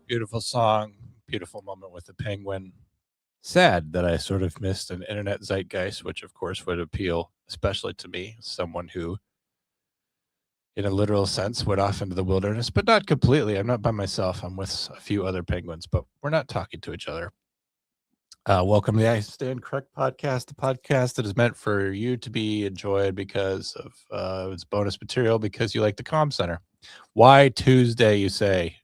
Beautiful song, beautiful moment with the penguin. Sad that I sort of missed an internet zeitgeist, which of course would appeal, especially to me, someone who, in a literal sense, went off into the wilderness, but not completely. I'm not by myself. I'm with a few other penguins, but we're not talking to each other. Welcome to the I Stand Correct podcast, the podcast that is meant for you to be enjoyed because of its bonus material, because you like the Comm Center. Why Tuesday, you say?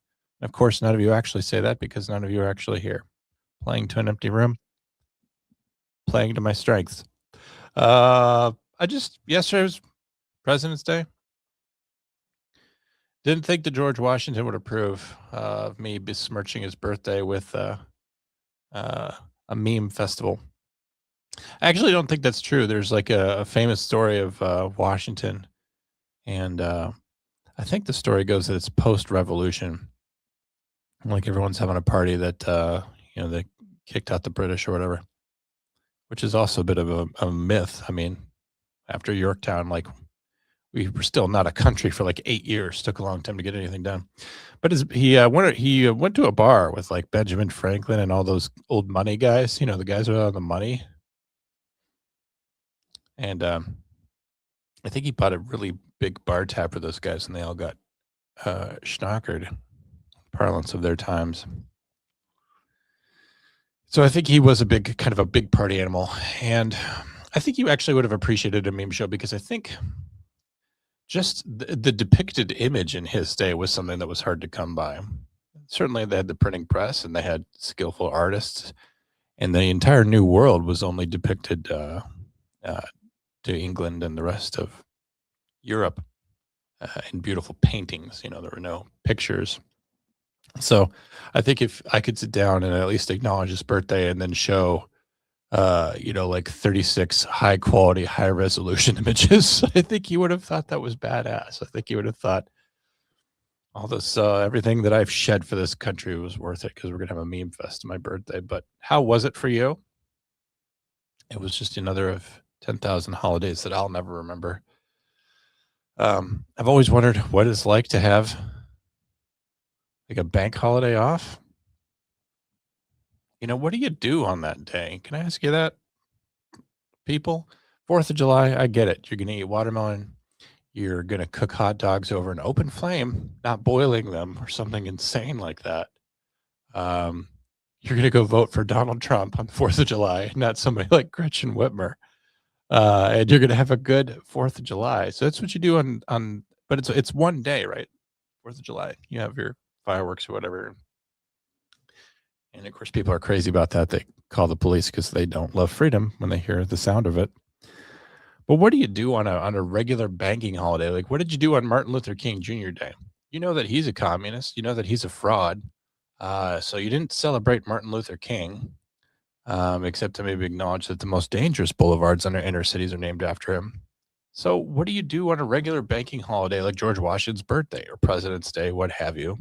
Of course, none of you actually say that because none of you are actually here. Playing to an empty room, playing to my strengths. Yesterday was President's Day. Didn't think that George Washington would approve of me besmirching his birthday with a meme festival. I actually don't think that's true. There's like a famous story of Washington, and I think the story goes that it's post-revolution. Like everyone's having a party that they kicked out the British or whatever, which is also a bit of a myth. I mean, after Yorktown, like we were still not a country for like 8 years. Took a long time to get anything done. But he went to a bar with like Benjamin Franklin and all those old money guys. You know, the guys without the money. And I think he bought a really big bar tab for those guys, and they all got schnockered, parlance of their times. So I think he was a big party animal, and I think you actually would have appreciated a meme show because I think just the depicted image in his day was something that was hard to come by. Certainly they had the printing press and they had skillful artists, and the entire New World was only depicted to England and the rest of Europe in beautiful paintings. You know, there were no pictures. So I think if I could sit down and at least acknowledge his birthday and then show, like 36 high quality, high resolution images, I think he would have thought that was badass. I think he would have thought all this, everything that I've shed for this country was worth it because we're going to have a meme fest on my birthday. But how was it for you? It was just another of 10,000 holidays that I'll never remember. I've always wondered what it's like to have like a bank holiday off. You know, what do you do on that day? Can I ask you that, people? 4th of July, I get it. You're going to eat watermelon. You're going to cook hot dogs over an open flame, not boiling them or something insane like that. You're going to go vote for Donald Trump on the 4th of July, not somebody like Gretchen Whitmer. And you're going to have a good 4th of July. So that's what you do but it's one day, right? 4th of July. You have your fireworks or whatever. And of course, people are crazy about that. They call the police because they don't love freedom when they hear the sound of it. But what do you do on a regular banking holiday? Like, what did you do on Martin Luther King Jr. Day? You know that he's a communist. You know that he's a fraud. So you didn't celebrate Martin Luther King, except to maybe acknowledge that the most dangerous boulevards in our inner cities are named after him. So what do you do on a regular banking holiday like George Washington's birthday or President's Day, what have you?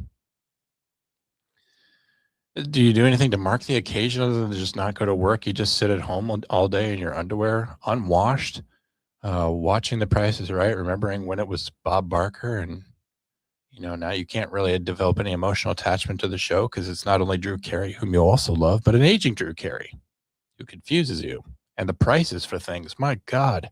Do you do anything to mark the occasion other than just not go to work? You just sit at home all day in your underwear, unwashed, watching The Price is Right, remembering when it was Bob Barker, and now you can't really develop any emotional attachment to the show because it's not only Drew Carey, whom you also love, but an aging Drew Carey who confuses you, and the prices for things. My God.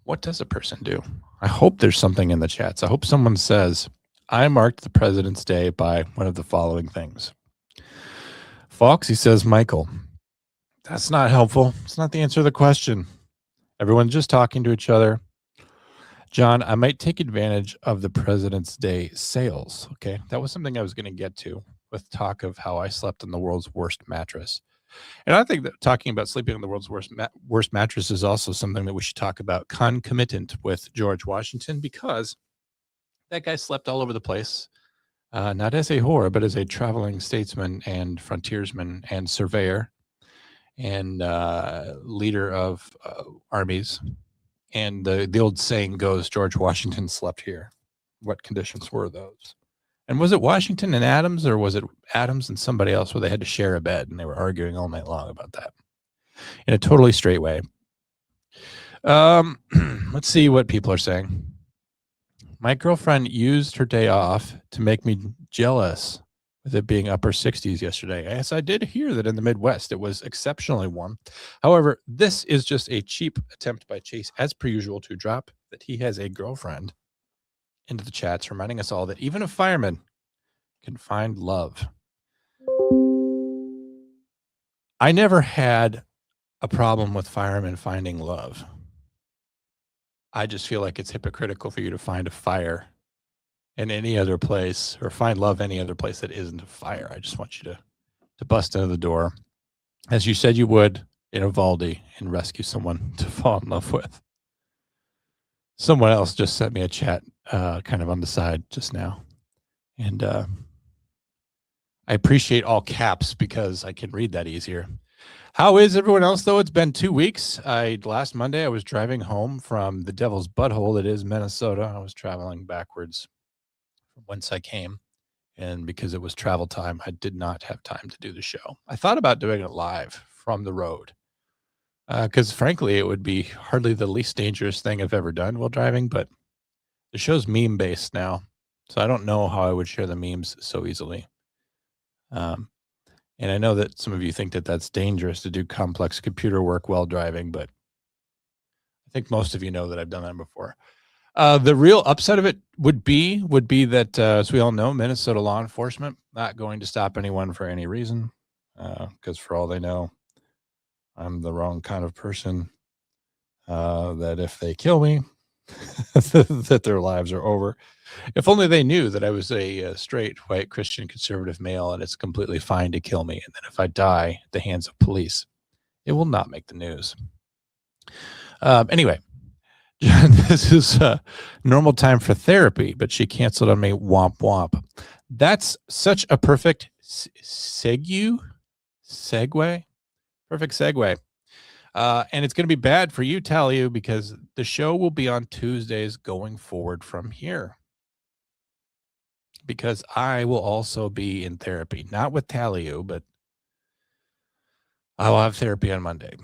What does a person do? I hope there's something in the chats. I hope someone says, I marked the President's Day by one of the following things. Foxy says, Michael. That's not helpful. It's not the answer to the question. Everyone's just talking to each other. John, I might take advantage of the President's Day sales. Okay, that was something I was going to get to with talk of how I slept on the world's worst mattress. And I think that talking about sleeping on the world's worst mattress is also something that we should talk about concomitant with George Washington, because that guy slept all over the place, not as a whore, but as a traveling statesman and frontiersman and surveyor and leader of armies And the old saying goes, George Washington slept here. What conditions were those? And was it Washington and Adams, or was it Adams and somebody else where they had to share a bed and they were arguing all night long about that in a totally straight way? Let's see what people are saying. My girlfriend used her day off to make me jealous with it being upper 60s yesterday. Yes, I did hear that in the Midwest it was exceptionally warm. However, this is just a cheap attempt by Chase, as per usual, to drop that he has a girlfriend into the chats, reminding us all that even a fireman can find love. I never had a problem with firemen finding love. I just feel like it's hypocritical for you to find a fire in any other place or find love any other place that isn't a fire. I just want you to bust into the door, as you said you would in Uvalde, and rescue someone to fall in love with. Someone else just sent me a chat kind of on the side just now. And I appreciate all caps because I can read that easier. How is everyone else, though? It's been 2 weeks. Last Monday, I was driving home from the devil's butthole that is Minnesota. I was traveling backwards from whence I came. And because it was travel time, I did not have time to do the show. I thought about doing it live from the road because, frankly, it would be hardly the least dangerous thing I've ever done while driving. But the show's meme-based now, so I don't know how I would share the memes so easily. And I know that some of you think that that's dangerous to do complex computer work while driving, but I think most of you know that I've done that before. The real upset of it would be that, as we all know, Minnesota law enforcement not going to stop anyone for any reason, because for all they know, I'm the wrong kind of person, that if they kill me, that their lives are over. If only they knew that I was a straight, white, Christian, conservative male, and it's completely fine to kill me. And then if I die at the hands of police, it will not make the news. Anyway, this is normal time for therapy, but she canceled on me. Womp womp. That's such a perfect segue. Perfect segue. And it's going to be bad for you, Taliu, because the show will be on Tuesdays going forward from here. Because I will also be in therapy, not with Taliu, but I will have therapy on Monday.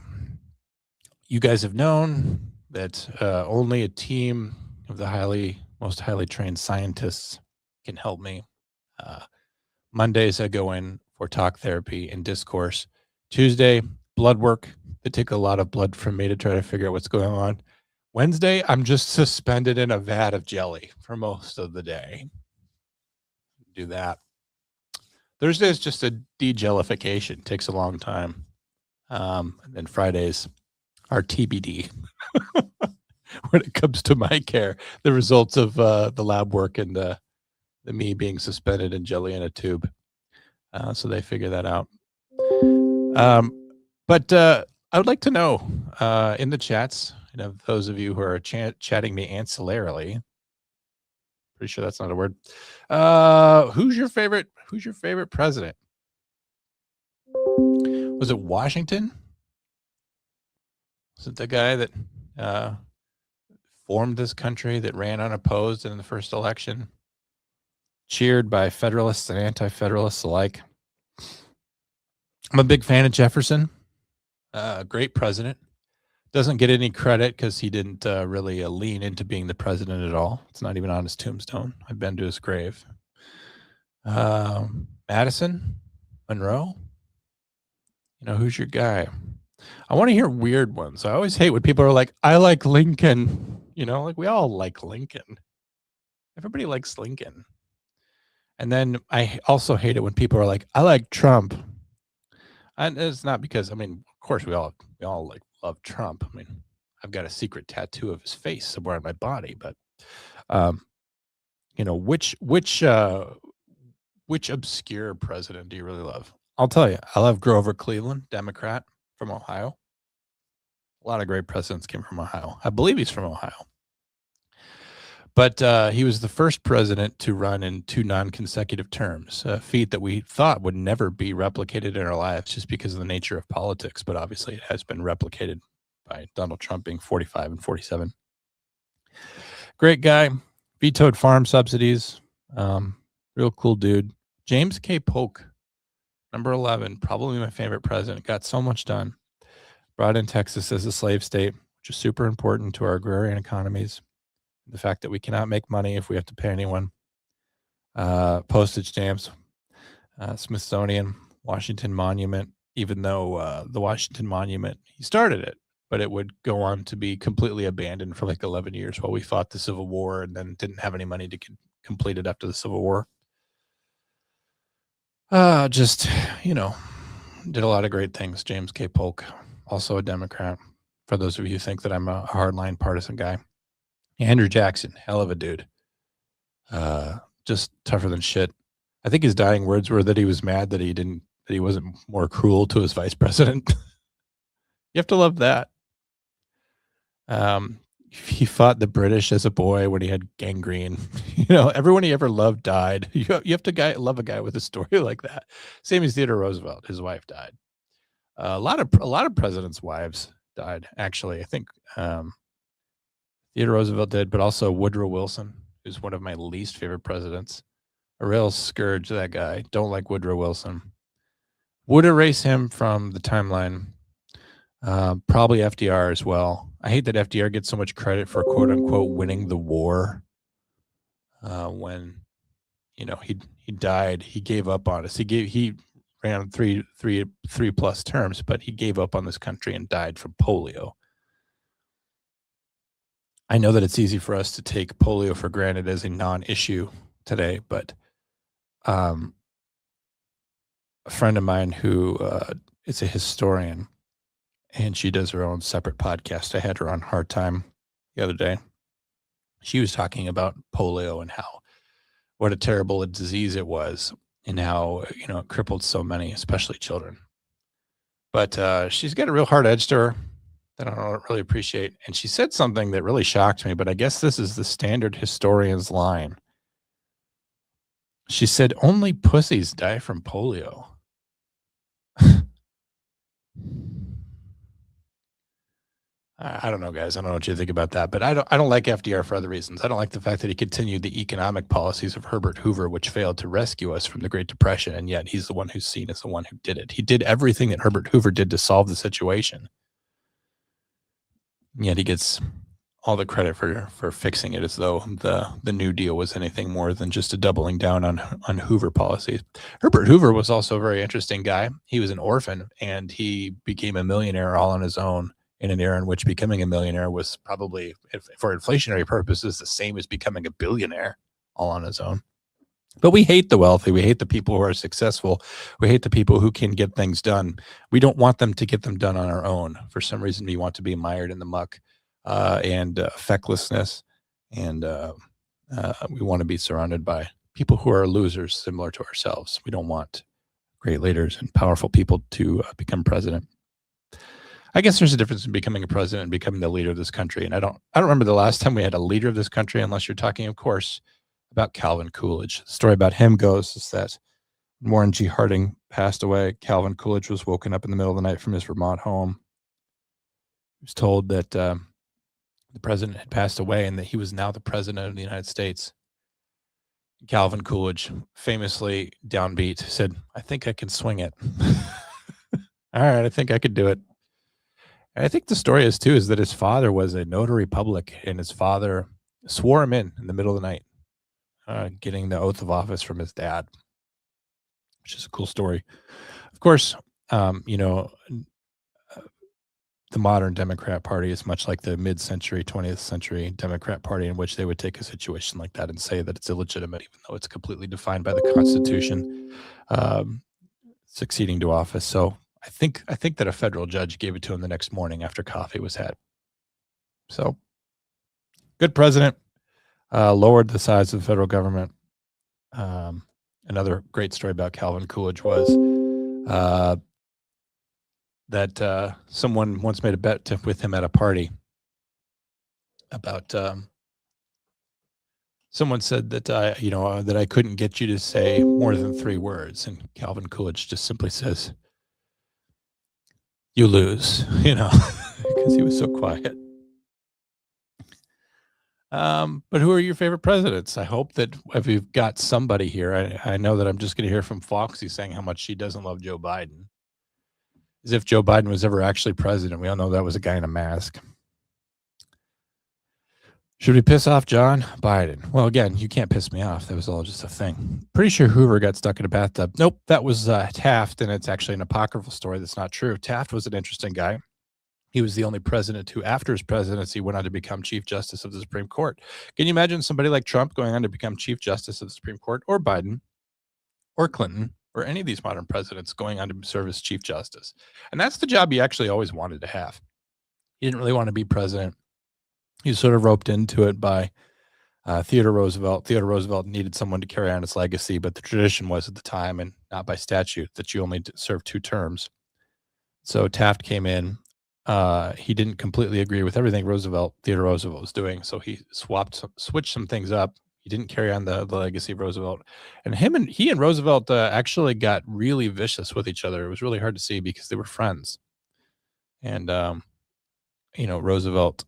You guys have known that only a team of the most highly trained scientists can help me. Mondays, I go in for talk therapy and discourse. Tuesday, blood work. They take a lot of blood from me to try to figure out what's going on. Wednesday, I'm just suspended in a vat of jelly for most of the day. Do that. Thursday is just a degelification. Takes a long time. And then Fridays are TBD when it comes to my care. The results of the lab work and the me being suspended in jelly in a tube. So they figure that out. But I would like to know in the chats, those of you who are chatting me ancillarily. Pretty sure that's not a word. Who's your favorite president? Was it Washington? Was it the guy that formed this country, that ran unopposed in the first election, cheered by Federalists and anti-Federalists alike? I'm a big fan of Jefferson. Great president. Doesn't get any credit because he didn't really lean into being the president at all. It's not even on his tombstone. I've been to his grave. Madison, Monroe. Who's your guy? I want to hear weird ones. I always hate when people are like, I like Lincoln. Like we all like Lincoln. Everybody likes Lincoln. And then I also hate it when people are like, I like Trump. And it's not because, of course we all love Trump. I've got a secret tattoo of his face somewhere on my body, but which obscure president do you really love? I'll tell you, I love Grover Cleveland, Democrat from Ohio. A lot of great presidents came from Ohio. I believe he's from Ohio. But he was the first president to run in 2 non-consecutive terms, a feat that we thought would never be replicated in our lives just because of the nature of politics. But obviously it has been replicated by Donald Trump being 45 and 47. Great guy. Vetoed farm subsidies. Um, Real cool dude. James K. Polk, number 11, probably my favorite president. Got so much done. Brought in Texas as a slave state, which is super important to our agrarian economies. The fact that we cannot make money if we have to pay anyone. Postage stamps, Smithsonian, Washington Monument, even though the Washington Monument, he started it, but it would go on to be completely abandoned for like 11 years while we fought the Civil War and then didn't have any money to complete it after the Civil War. Just, you know, did a lot of great things. James K. Polk, also a Democrat, for those of you who think that I'm a hardline partisan guy. Andrew Jackson, hell of a dude. Just tougher than shit. I think his dying words were that he was mad that he wasn't more cruel to his vice president. You have to love that. He fought the British as a boy when he had gangrene. Everyone he ever loved died. You have to love a guy with a story like that. Same as Theodore Roosevelt. His wife died. A lot of presidents' wives died. Actually, I think Theodore Roosevelt did, but also Woodrow Wilson, who's one of my least favorite presidents. A real scourge, that guy. Don't like Woodrow Wilson. Would erase him from the timeline. Probably FDR as well. I hate that FDR gets so much credit for quote unquote winning the war. When he died, he gave up on us. He ran three plus terms, but he gave up on this country and died from polio. I know that it's easy for us to take polio for granted as a non-issue today, but a friend of mine who is a historian, and she does her own separate podcast. I had her on Hard Time the other day. She was talking about polio and what a terrible disease it was, and how it crippled so many, especially children. But she's got a real hard edge to her that I don't really appreciate. And she said something that really shocked me, but I guess this is the standard historian's line. She said, "Only pussies die from polio." I don't know, guys. I don't know what you think about that, but I don't like FDR for other reasons. I don't like the fact that he continued the economic policies of Herbert Hoover, which failed to rescue us from the Great Depression, and yet he's the one who's seen as the one who did it. He did everything that Herbert Hoover did to solve the situation, and yet he gets all the credit for fixing it, as though the New Deal was anything more than just a doubling down on Hoover policies. Herbert Hoover was also a very interesting guy. He was an orphan, and he became a millionaire all on his own, in an era in which becoming a millionaire was probably, for inflationary purposes, the same as becoming a billionaire all on his own. But we hate the wealthy. We hate the people who are successful. We hate the people who can get things done. We don't want them to get them done on our own. For some reason, we want to be mired in the muck and fecklessness. And we want to be surrounded by people who are losers, similar to ourselves. We don't want great leaders and powerful people to become president. I guess there's a difference in becoming a president and becoming the leader of this country. And I don't remember the last time we had a leader of this country, unless you're talking, of course, about Calvin Coolidge. The story about him goes is that when Warren G. Harding passed away, Calvin Coolidge was woken up in the middle of the night from his Vermont home. He was told that the president had passed away and that he was now the president of the United States. Calvin Coolidge, famously downbeat, said, "I think I can swing it." All right, I think I could do it. And I think the story is that his father was a notary public, and his father swore him in the middle of the night, getting the oath of office from his dad, which is a cool story. Of course, the modern Democrat Party is much like the mid-century, 20th century Democrat Party, in which they would take a situation like that and say that it's illegitimate, even though it's completely defined by the Constitution, succeeding to office. So I think that a federal judge gave it to him the next morning after coffee was had. So, good president. Lowered the size of the federal government. Another great story about Calvin Coolidge was that someone once made a bet with him at a party about. Someone said that that I couldn't get you to say more than 3 words, and Calvin Coolidge just simply says, "You lose," because he was so quiet. But who are your favorite presidents? I hope that if you've got somebody here, I know that I'm just going to hear from Foxy saying how much she doesn't love Joe Biden. As if Joe Biden was ever actually president. We all know that was a guy in a mask. Should we piss off John Biden? Well, again, you can't piss me off. That was all just a thing. Pretty sure Hoover got stuck in a bathtub. Nope, that was Taft, and it's actually an apocryphal story that's not true. Taft was an interesting guy. He was the only president who, after his presidency, went on to become Chief Justice of the Supreme Court. Can you imagine somebody like Trump going on to become Chief Justice of the Supreme Court, or Biden, or Clinton, or any of these modern presidents going on to serve as Chief Justice? And that's the job he actually always wanted to have. He didn't really want to be president. He was sort of roped into it by Theodore Roosevelt. Theodore Roosevelt needed someone to carry on his legacy, but the tradition was at the time, and not by statute, that you only serve 2 terms. So Taft came in. He didn't completely agree with everything Theodore Roosevelt was doing, so he switched some things up. He didn't carry on the legacy of Roosevelt, and he and Roosevelt actually got really vicious with each other. It was really hard to see because they were friends, and Roosevelt,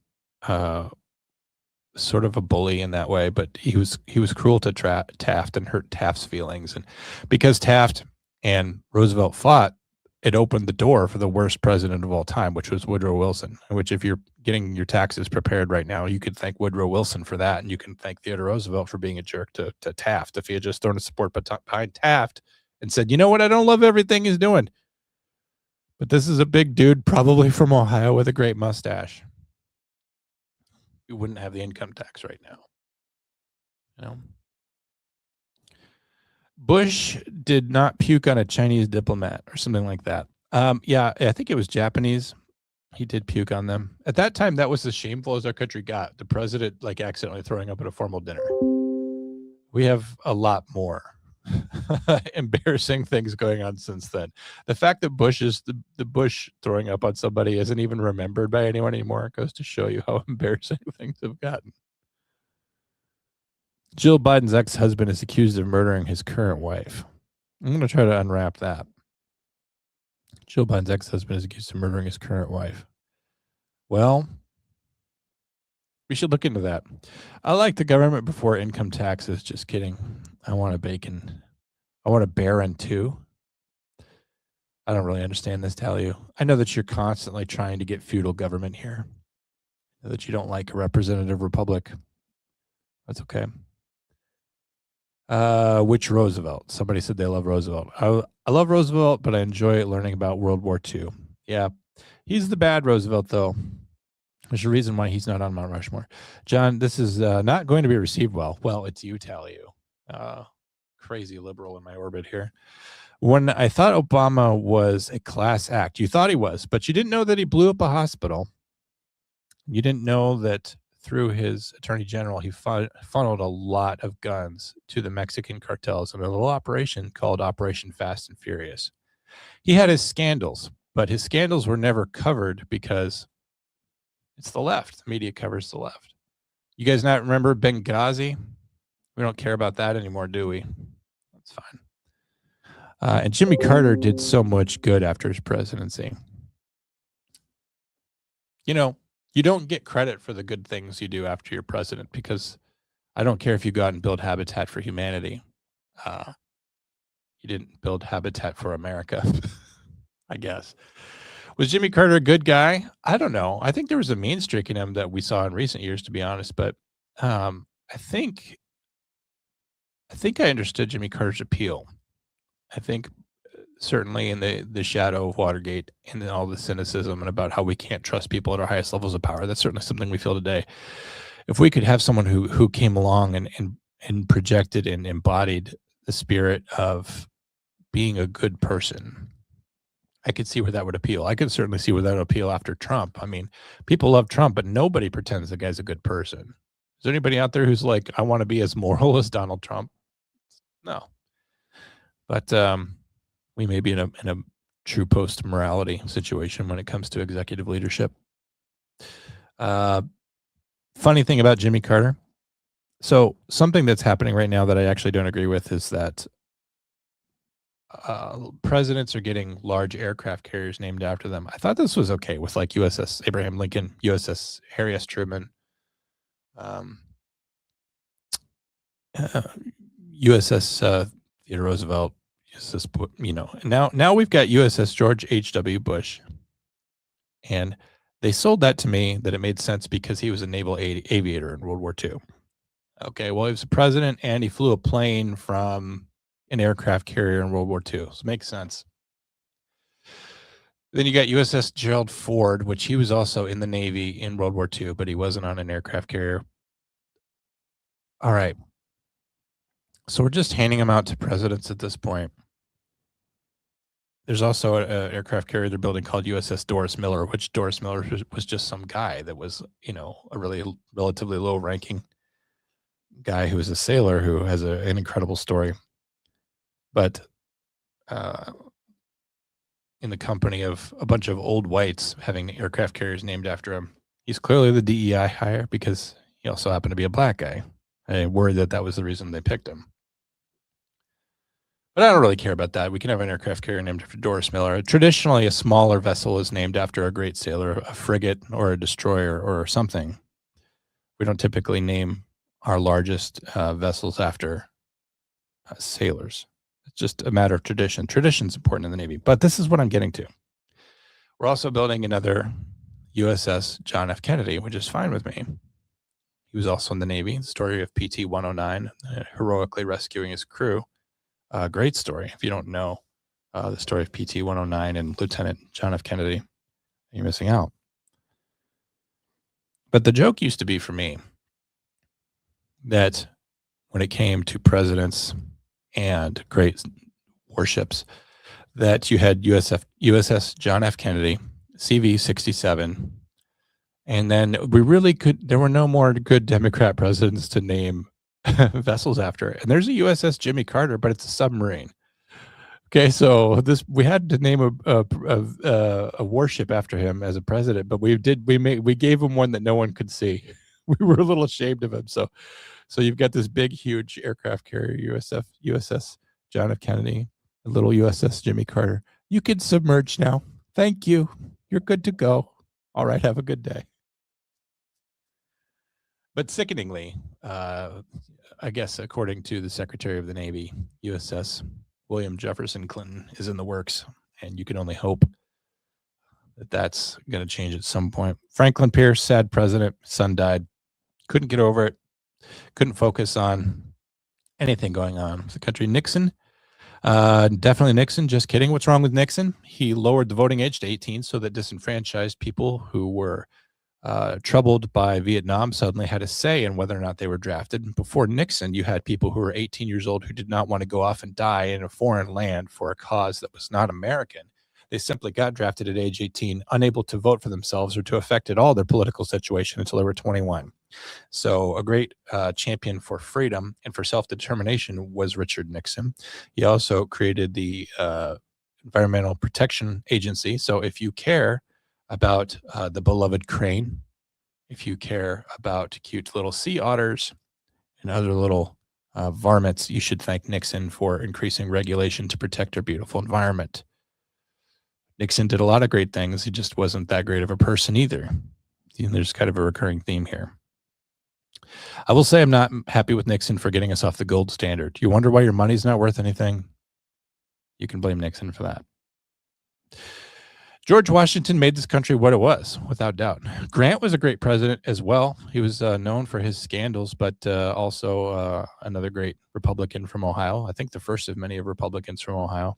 sort of a bully in that way, but he was cruel to Taft and hurt Taft's feelings, and because Taft and Roosevelt fought, it opened the door for the worst president of all time, which was Woodrow Wilson. Which, if you're getting your taxes prepared right now, you could thank Woodrow Wilson for that, and you can thank Theodore Roosevelt for being a jerk to Taft. If he had just thrown his support behind Taft and said, "You know what? I don't love everything he's doing, but this is a big dude, probably from Ohio, with a great mustache," you wouldn't have the income tax right now. You know, Bush did not puke on a Chinese diplomat or something like that. Yeah, I think it was Japanese. He did puke on them. At that time, that was as shameful as our country got. The president accidentally throwing up at a formal dinner. We have a lot more embarrassing things going on since then. The fact that the Bush throwing up on somebody isn't even remembered by anyone anymore goes to show you how embarrassing things have gotten. Jill Biden's ex-husband is accused of murdering his current wife. I'm going to try to unwrap that. Jill Biden's ex-husband is accused of murdering his current wife. Well, we should look into that. I like the government before income taxes. Just kidding. I want a bacon. I want a Baron too. I don't really understand this, tell you. I know that you're constantly trying to get feudal government here. I know that you don't like a representative republic. That's okay. Which Roosevelt? Somebody said they love Roosevelt. I love Roosevelt, but I enjoy learning about World War II. Yeah, he's the bad Roosevelt, though. There's a reason why he's not on Mount Rushmore. John, this is not going to be received well. Well, it's you, tell you. Crazy liberal in my orbit here. When I thought Obama was a class act, you thought he was, but you didn't know that he blew up a hospital. You didn't know that through his attorney general, he funneled a lot of guns to the Mexican cartels in a little operation called Operation Fast and Furious. He had his scandals, but his scandals were never covered because it's the left. The media covers the left. You guys not remember Benghazi? We don't care about that anymore, do we? That's fine. And Jimmy Carter did so much good after his presidency. You don't get credit for the good things you do after you're president, because I don't care if you go out and build Habitat for Humanity. You didn't build Habitat for America, I guess. Was Jimmy Carter a good guy? I don't know. I think there was a mean streak in him that we saw in recent years, to be honest. But I think I understood Jimmy Carter's appeal. I think certainly in the shadow of Watergate and all the cynicism and about how we can't trust people at our highest levels of power, that's certainly something we feel today. If we could have someone who came along and projected and embodied the spirit of being a good person, I could see where that would appeal. I could certainly see where that would appeal after Trump. I mean, people love Trump, but nobody pretends the guy's a good person. Is there anybody out there who's like, I want to be as moral as Donald Trump? No. But we may be in a true post-morality situation when it comes to executive leadership. Funny thing about Jimmy Carter. So something that's happening right now that I actually don't agree with is that presidents are getting large aircraft carriers named after them. I thought this was okay with like USS Abraham Lincoln, USS Harry S. Truman. uh, USS Theodore Roosevelt, USS, now we've got USS George H.W. Bush, and they sold that to me that it made sense because he was a naval aviator in World War II. Okay, well, he was a president and he flew a plane from an aircraft carrier in World War II, so it makes sense. Then you got USS Gerald Ford, which he was also in the Navy in World War II, but he wasn't on an aircraft carrier. All right. So we're just handing them out to presidents at this point. There's also an aircraft carrier they're building called USS Doris Miller, which Doris Miller was just some guy that was, a really relatively low ranking guy who was a sailor who has an incredible story. But in the company of a bunch of old whites having aircraft carriers named after him, he's clearly the DEI hire because he also happened to be a black guy. I worried that was the reason they picked him. But I don't really care about that. We can have an aircraft carrier named after Doris Miller. Traditionally, a smaller vessel is named after a great sailor, a frigate or a destroyer or something. We don't typically name our largest vessels after sailors. It's just a matter of tradition. Tradition's important in the Navy. But this is what I'm getting to. We're also building another USS John F. Kennedy, which is fine with me. He was also in the Navy. The story of PT 109, heroically rescuing his crew. Great story. If you don't know the story of PT 109 and Lieutenant John F. Kennedy, you're missing out. But the joke used to be for me that when it came to presidents and great warships, that you had USS John F. Kennedy, CV-67, and then there were no more good Democrat presidents to name vessels after. And there's a USS Jimmy Carter, but it's a submarine. Okay, so we had to name a warship after him as a president, but we gave him one that no one could see. We were a little ashamed of him. So you've got this big, huge aircraft carrier, USS John F. Kennedy, a little USS Jimmy Carter. You can submerge now. Thank you. You're good to go. All right, have a good day. But sickeningly, I guess according to the Secretary of the Navy, USS William Jefferson Clinton is in the works, and you can only hope that that's going to change at some point. Franklin Pierce, sad president, son died, couldn't get over it, couldn't focus on anything going on with the country. Nixon, definitely Nixon. Just kidding. What's wrong with Nixon? He lowered the voting age to 18 so that disenfranchised people who were troubled by Vietnam suddenly had a say in whether or not they were drafted. Before Nixon, you had people who were 18 years old who did not want to go off and die in a foreign land for a cause that was not American. They simply got drafted at age 18, unable to vote for themselves or to affect at all their political situation until they were 21. So a great champion for freedom and for self-determination was Richard Nixon. He also created the Environmental Protection Agency. So if you care about the beloved crane, if you care about cute little sea otters and other little varmints, you should thank Nixon for increasing regulation to protect our beautiful environment. Nixon did a lot of great things. He just wasn't that great of a person either. There's kind of a recurring theme here. I will say I'm not happy with Nixon for getting us off the gold standard. You wonder why your money's not worth anything? You can blame Nixon for that. George Washington made this country what it was, without doubt. Grant was a great president as well. He was known for his scandals, but also another great Republican from Ohio. I think the first of many Republicans from Ohio.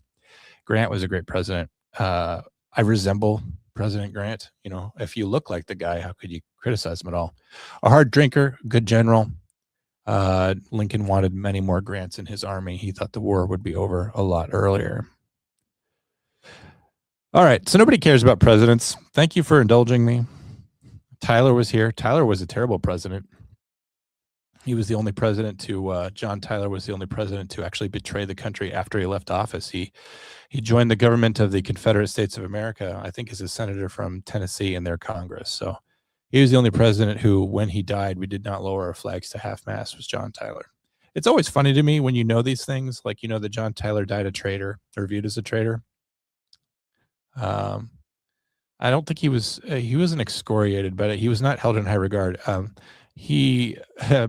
Grant was a great president. I resemble President Grant. If you look like the guy, how could you criticize him at all? A hard drinker, good general. Lincoln wanted many more Grants in his army. He thought the war would be over a lot earlier. All right, so nobody cares about presidents. Thank you for indulging me. Tyler was here. Tyler was a terrible president. He was the only president to, John Tyler was the only president to actually betray the country after he left office. He joined the government of the Confederate States of America, I think as a senator from Tennessee in their Congress. So he was the only president who, when he died, we did not lower our flags to half-mast, was John Tyler. It's always funny to me when you know these things, like that John Tyler died a traitor, or viewed as a traitor. I don't think he wasn't excoriated, but he was not held in high regard.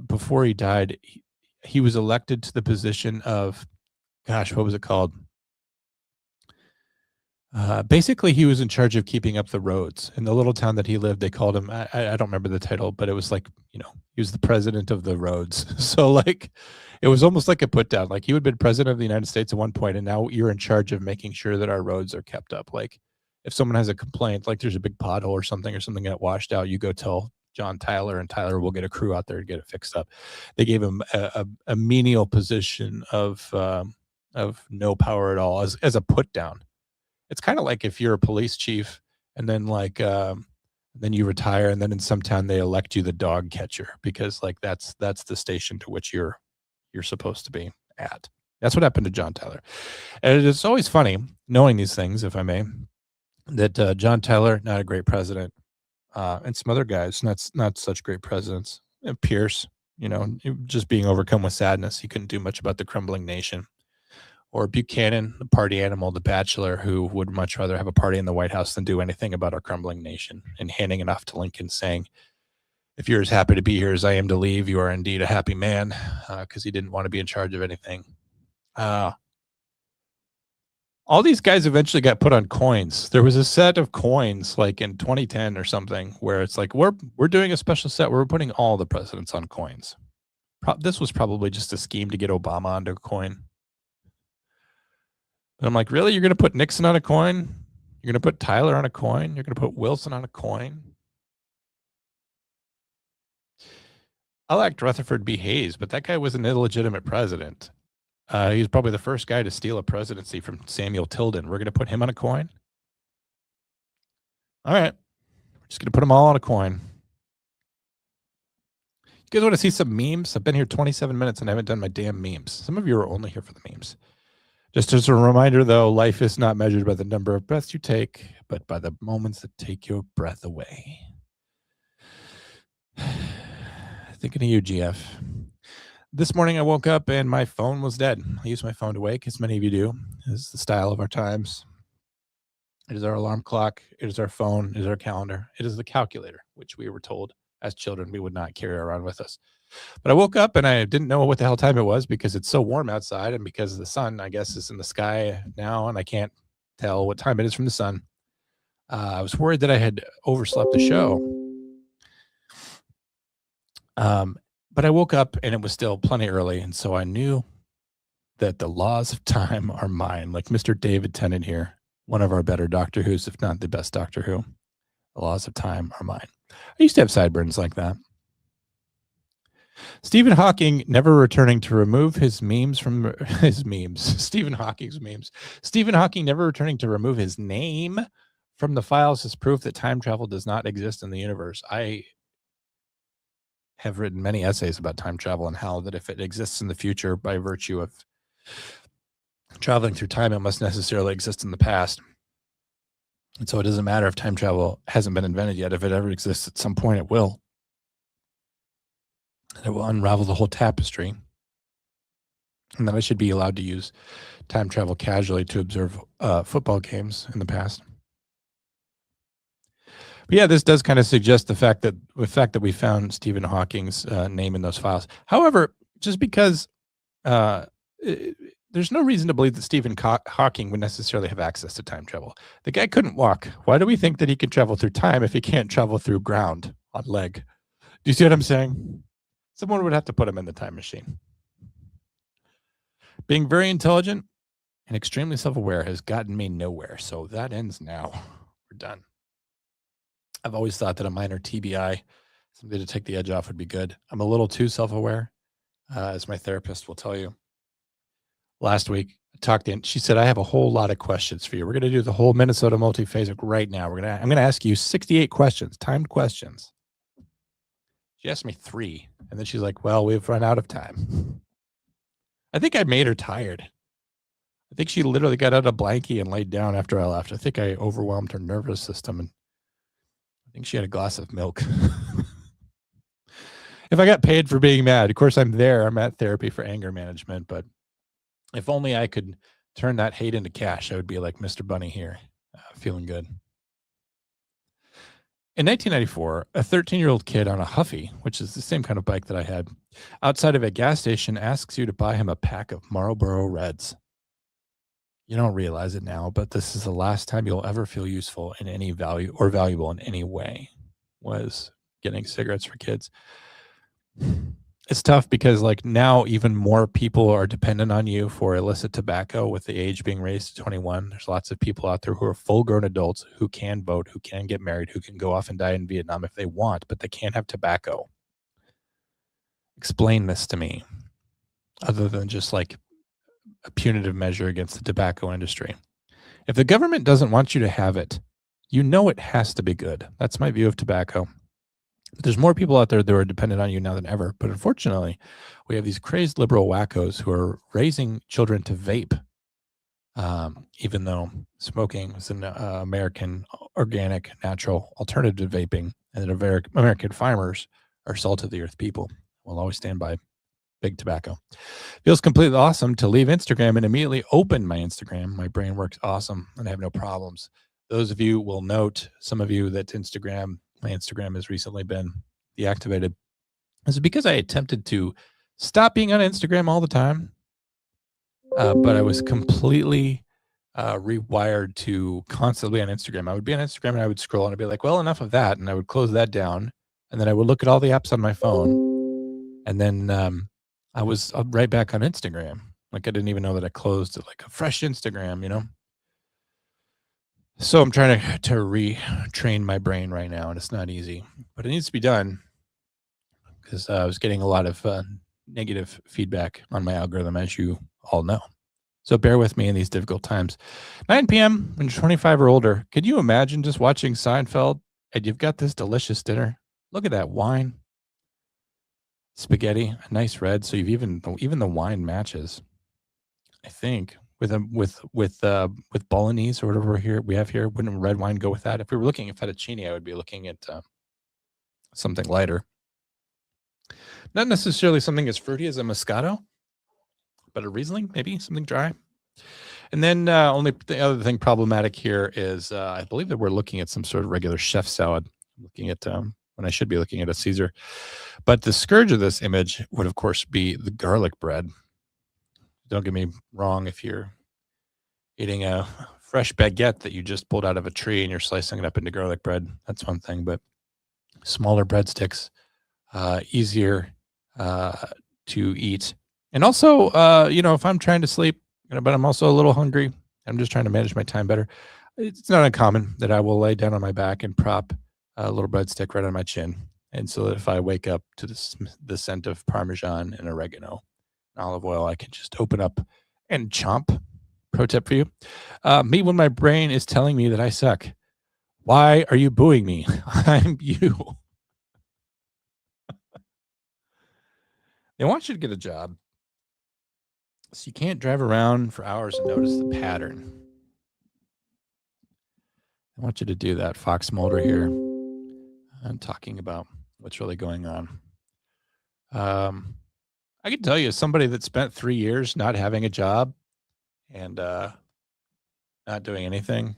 Before he died, he was elected to the position of, gosh, what was it called? Basically, he was in charge of keeping up the roads in the little town that he lived. They called him. I don't remember the title, but it was like, he was the president of the roads. So like, it was almost like a put down. Like, he would have been president of the United States at one point, and now you're in charge of making sure that our roads are kept up. Like, if someone has a complaint, like there's a big pothole or something got washed out, you go tell John Tyler, and Tyler will get a crew out there to get it fixed up. They gave him a menial position of no power at all as a put down. It's kind of like if you're a police chief and then then you retire, and then in some town they elect you the dog catcher because like that's the station to which you're supposed to be at. That's what happened to John Tyler. And it's always funny knowing these things, if I may, that John Tyler, not a great president, and some other guys, not such great presidents. And Pierce, just being overcome with sadness, he couldn't do much about the crumbling nation. Or Buchanan, the party animal, the bachelor, who would much rather have a party in the White House than do anything about our crumbling nation, and handing it off to Lincoln saying, if you're as happy to be here as I am to leave, you are indeed a happy man, because he didn't want to be in charge of anything. All these guys eventually got put on coins. There was a set of coins like in 2010 or something where it's like, we're doing a special set where we're putting all the presidents on coins. This was probably just a scheme to get Obama onto a coin. And I'm like, really? You're going to put Nixon on a coin? You're going to put Tyler on a coin? You're going to put Wilson on a coin? I liked Rutherford B. Hayes, but that guy was an illegitimate president. He was probably the first guy to steal a presidency from Samuel Tilden. We're going to put him on a coin? All right. We're just going to put them all on a coin. You guys want to see some memes? I've been here 27 minutes and I haven't done my damn memes. Some of you are only here for the memes. Just as a reminder, though, life is not measured by the number of breaths you take, but by the moments that take your breath away. Thinking of you, GF. This morning I woke up and my phone was dead. I use my phone to wake, as many of you do. It's the style of our times. It is our alarm clock. It is our phone. It is our calendar. It is the calculator, which we were told as children we would not carry around with us. But I woke up and I didn't know what the hell time it was because it's so warm outside, and because the sun, I guess, is in the sky now, and I can't tell what time it is from the sun. I was worried that I had overslept the show. But I woke up and it was still plenty early, and so I knew that the laws of time are mine, like Mr. David Tennant here, one of our better Doctor Who's, if not the best Doctor Who. The laws of time are mine. I used to have sideburns like that. Stephen Hawking never returning to remove his memes from his memes. Stephen Hawking's memes. Stephen Hawking never returning to remove his name from the files is proof that time travel does not exist in the universe. I have written many essays about time travel and how that if it exists in the future by virtue of traveling through time, it must necessarily exist in the past. And so it doesn't matter if time travel hasn't been invented yet. If it ever exists at some point, it will. It will unravel the whole tapestry. And then I should be allowed to use time travel casually to observe football games in the past. But yeah, this does kind of suggest the fact that we found Stephen Hawking's name in those files. However, just because there's no reason to believe that Stephen Hawking would necessarily have access to time travel. The guy couldn't walk. Why do we think that he can travel through time if he can't travel through ground on leg? Do you see what I'm saying? Someone would have to put him in the time machine. Being very intelligent and extremely self-aware has gotten me nowhere. So that ends now. We're done. I've always thought that a minor TBI, something to take the edge off, would be good. I'm a little too self-aware, as my therapist will tell you. Last week, I talked to, she said, I have a whole lot of questions for you. We're going to do the whole Minnesota multiphasic right now. I'm going to ask you 68 questions, timed questions. She asked me 3, and then she's like, well, we've run out of time. I think I made her tired. I think she literally got out a blankie and laid down after I left. I think I overwhelmed her nervous system, and I think she had a glass of milk. If I got paid for being mad, of course I'm there. I'm at therapy for anger management, but if only I could turn that hate into cash, I would be like Mr. Bunny here, feeling good. In 1994, a 13-year-old kid on a Huffy, which is the same kind of bike that I had, outside of a gas station asks you to buy him a pack of Marlboro Reds. You don't realize it now, but this is the last time you'll ever feel useful in any value or valuable in any way was getting cigarettes for kids. It's tough because like now even more people are dependent on you for illicit tobacco with the age being raised to 21. There's lots of people out there who are full grown adults who can vote, who can get married, who can go off and die in Vietnam if they want, but they can't have tobacco. Explain this to me other than just like a punitive measure against the tobacco industry. If the government doesn't want you to have it, you know it has to be good. That's my view of tobacco. There's more people out there that are dependent on you now than ever. But unfortunately, we have these crazed liberal wackos who are raising children to vape, even though smoking is an American organic, natural alternative to vaping, and that American farmers are salt of the earth people. We'll always stand by big tobacco. Feels completely awesome to leave Instagram and immediately open my Instagram. My brain works awesome and I have no problems. Those of you will note, some of you that my Instagram has recently been deactivated. Is it because I attempted to stop being on Instagram all the time? But I was completely rewired to constantly on Instagram. I would be on Instagram and I would scroll and I'd be like, well, enough of that. And I would close that down. And then I would look at all the apps on my phone. And then I was right back on Instagram. Like I didn't even know that I closed it, like a fresh Instagram, you know? So I'm trying to retrain my brain right now, and it's not easy, but it needs to be done because I was getting a lot of negative feedback on my algorithm, as you all know. So bear with me in these difficult times. 9 p.m. when you're 25 or older, could you imagine just watching Seinfeld and you've got this delicious dinner? Look at that wine, spaghetti, a nice red. So you've even the wine matches, I think. With bolognese or whatever we have here, wouldn't red wine go with that? If we were looking at fettuccine, I would be looking at something lighter. Not necessarily something as fruity as a Moscato, but a Riesling, maybe something dry. And then only the other thing problematic here is I believe that we're looking at some sort of regular chef salad, looking at when I should be looking at a Caesar. But the scourge of this image would, of course, be the garlic bread. Don't get me wrong, if you're eating a fresh baguette that you just pulled out of a tree and you're slicing it up into garlic bread, that's one thing. But smaller breadsticks, easier to eat. And also, if I'm trying to sleep, but I'm also a little hungry, I'm just trying to manage my time better. It's not uncommon that I will lay down on my back and prop a little breadstick right on my chin. And so that if I wake up to the scent of Parmesan and oregano and olive oil, I can just open up and chomp. Pro tip for you. Me when my brain is telling me that I suck. Why are you booing me? I'm you. They want you to get a job. So you can't drive around for hours and notice the pattern. I want you to do that. Fox Mulder here. I'm talking about what's really going on. I can tell you, somebody that spent 3 years not having a job and not doing anything.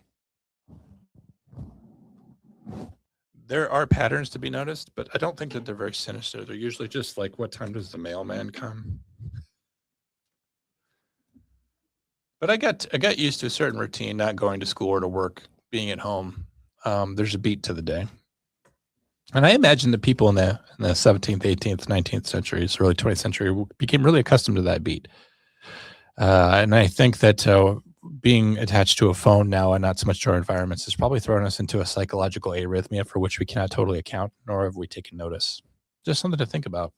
There are patterns to be noticed, but I don't think that they're very sinister. They're usually just like, what time does the mailman come? But I got used to a certain routine, not going to school or to work, being at home. There's a beat to the day. And I imagine the people in the 17th, 18th, 19th centuries, early 20th century became really accustomed to that beat. And I think that being attached to a phone now and not so much to our environments has probably thrown us into a psychological arrhythmia for which we cannot totally account, nor have we taken notice. Just something to think about.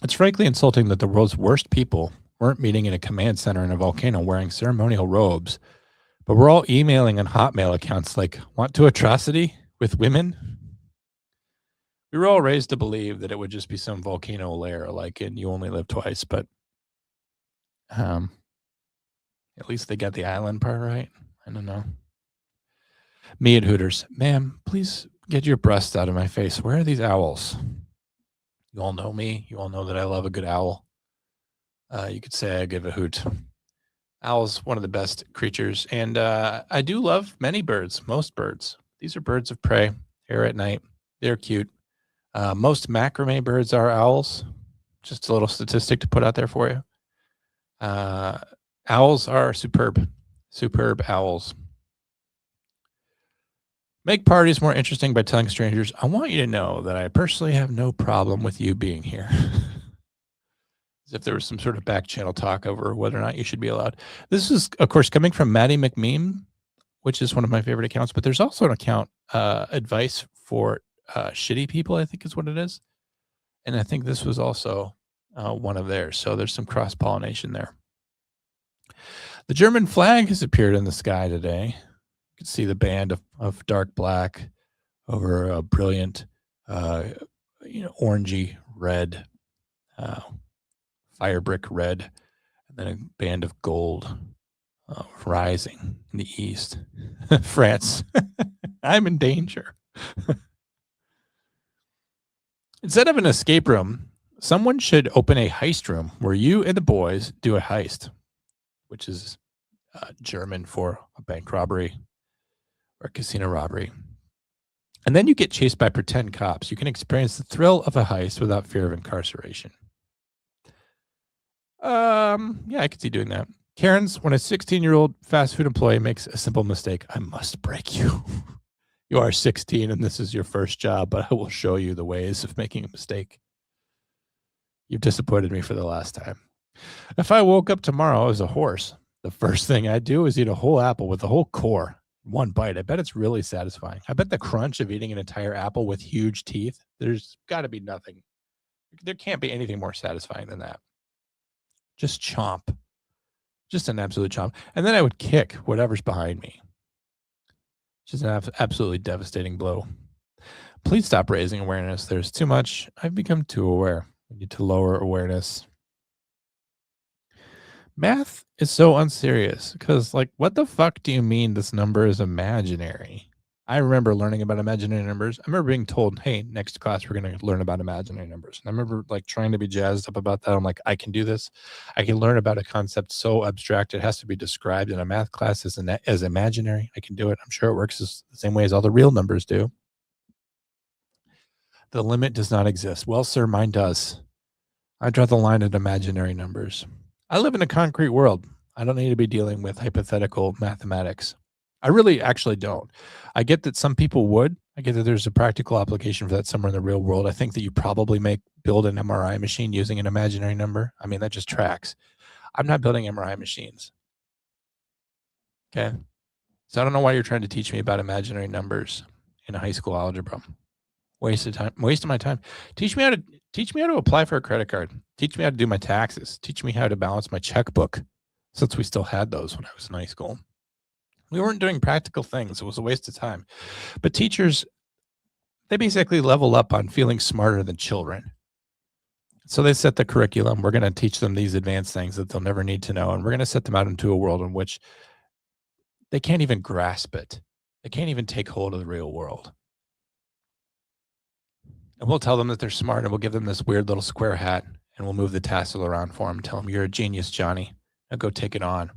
It's frankly insulting that the world's worst people weren't meeting in a command center in a volcano wearing ceremonial robes, but we're all emailing on Hotmail accounts like, want to atrocity with women? We were all raised to believe that it would just be some volcano lair like in You Only Live Twice, but at least they got the island part right. I don't know. Me at Hooters. Ma'am, please get your breasts out of my face. Where are these owls? You all know me. You all know that I love a good owl. You could say I give a hoot. Owl's one of the best creatures, and I do love many birds, most birds. These are birds of prey here at night. They're cute. Most macrame birds are owls. Just a little statistic to put out there for you. Uh, Owls are superb, superb owls. Make parties more interesting by telling strangers, I want you to know that I personally have no problem with you being here. As if there was some sort of back channel talk over whether or not you should be allowed. This is, of course, coming from Maddie McMeme, which is one of my favorite accounts, but there's also an account, advice for shitty people, I think is what it is. And I think this was also one of theirs. So there's some cross pollination there. The German flag has appeared in the sky today. You can see the band of dark black over a brilliant, orangey red, fire brick red, and then a band of gold rising in the east. France, I'm in danger. Instead of an escape room, someone should open a heist room where you and the boys do a heist, which is German for a bank robbery or a casino robbery. And then you get chased by pretend cops. You can experience the thrill of a heist without fear of incarceration. Yeah, I could see doing that. Karen's, when a 16-year-old fast food employee makes a simple mistake, I must break you. You are 16 and this is your first job, but I will show you the ways of making a mistake. You've disappointed me for the last time. If I woke up tomorrow as a horse, the first thing I'd do is eat a whole apple with the whole core. One bite. I bet it's really satisfying. I bet the crunch of eating an entire apple with huge teeth, there's got to be nothing. There can't be anything more satisfying than that. Just chomp. Just an absolute chomp. And then I would kick whatever's behind me. Just an absolutely devastating blow. Please stop raising awareness. There's too much. I've become too aware. We need to lower awareness. Math is so unserious because, like, what the fuck do you mean this number is imaginary? I remember learning about imaginary numbers. I remember being told, hey, next class, we're going to learn about imaginary numbers. And I remember like trying to be jazzed up about that. I'm like, I can do this. I can learn about a concept so abstract. It has to be described in a math class as imaginary. I can do it. I'm sure it works the same way as all the real numbers do. The limit does not exist. Well, sir, mine does. I draw the line at imaginary numbers. I live in a concrete world. I don't need to be dealing with hypothetical mathematics. I really actually don't. I get that some people would. I get that there's a practical application for that somewhere in the real world. I think that you probably build an MRI machine using an imaginary number. I mean, that just tracks. I'm not building MRI machines. Okay. So I don't know why you're trying to teach me about imaginary numbers in a high school algebra. Waste of time. Waste of my time. Teach me how to apply for a credit card. Teach me how to do my taxes. Teach me how to balance my checkbook, since we still had those when I was in high school. We weren't doing practical things. It was a waste of time. But teachers, they basically level up on feeling smarter than children. So they set the curriculum. We're going to teach them these advanced things that they'll never need to know. And we're going to set them out into a world in which they can't even grasp it. They can't even take hold of the real world. And we'll tell them that they're smart, and we'll give them this weird little square hat, and we'll move the tassel around for them and tell them, you're a genius, Johnny. Now go take it on.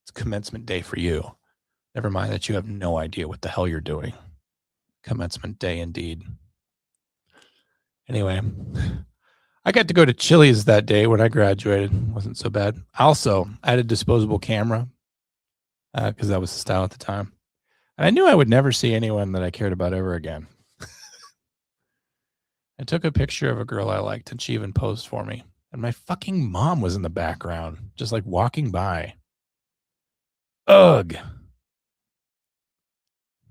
It's commencement day for you. Never mind that you have no idea what the hell you're doing. Commencement day indeed. Anyway, I got to go to Chili's that day when I graduated. Wasn't so bad. Also, I had a disposable camera because that was the style at the time. And I knew I would never see anyone that I cared about ever again. I took a picture of a girl I liked, and she even posed for me. And my fucking mom was in the background, just like walking by. Ugh.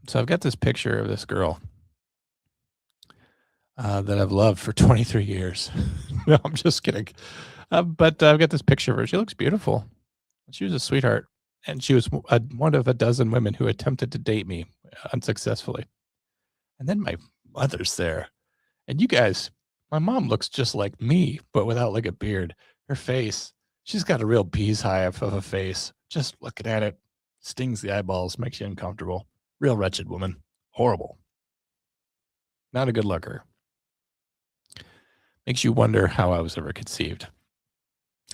So I've got this picture of this girl that I've loved for 23 years. No, I'm just kidding. But I've got this picture of her. She looks beautiful. She was a sweetheart. And she was one of a dozen women who attempted to date me unsuccessfully. And then my mother's there. And you guys, my mom looks just like me, but without like a beard. Her face, she's got a real bee's hive of a face. Just looking at it stings the eyeballs, makes you uncomfortable. Real wretched woman. Horrible. Not a good looker. Makes you wonder how I was ever conceived.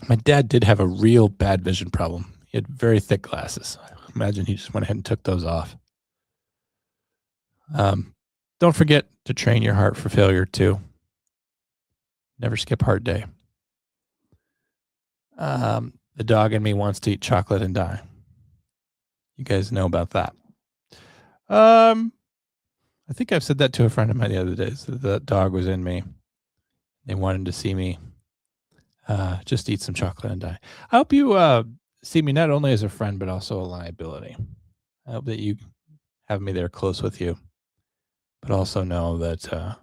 My dad did have a real bad vision problem. He had very thick glasses. I imagine he just went ahead and took those off. Don't forget to train your heart for failure too. Never skip heart day. The dog in me wants to eat chocolate and die. You guys know about that. I think I've said that to a friend of mine the other day. So the dog was in me. They wanted to see me just eat some chocolate and die. I hope you see me not only as a friend, but also a liability. I hope that you have me there close with you, but also know that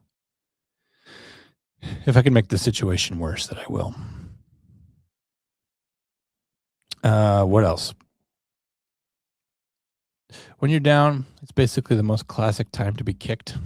if I can make the situation worse, that I will. What else? When you're down, it's basically the most classic time to be kicked.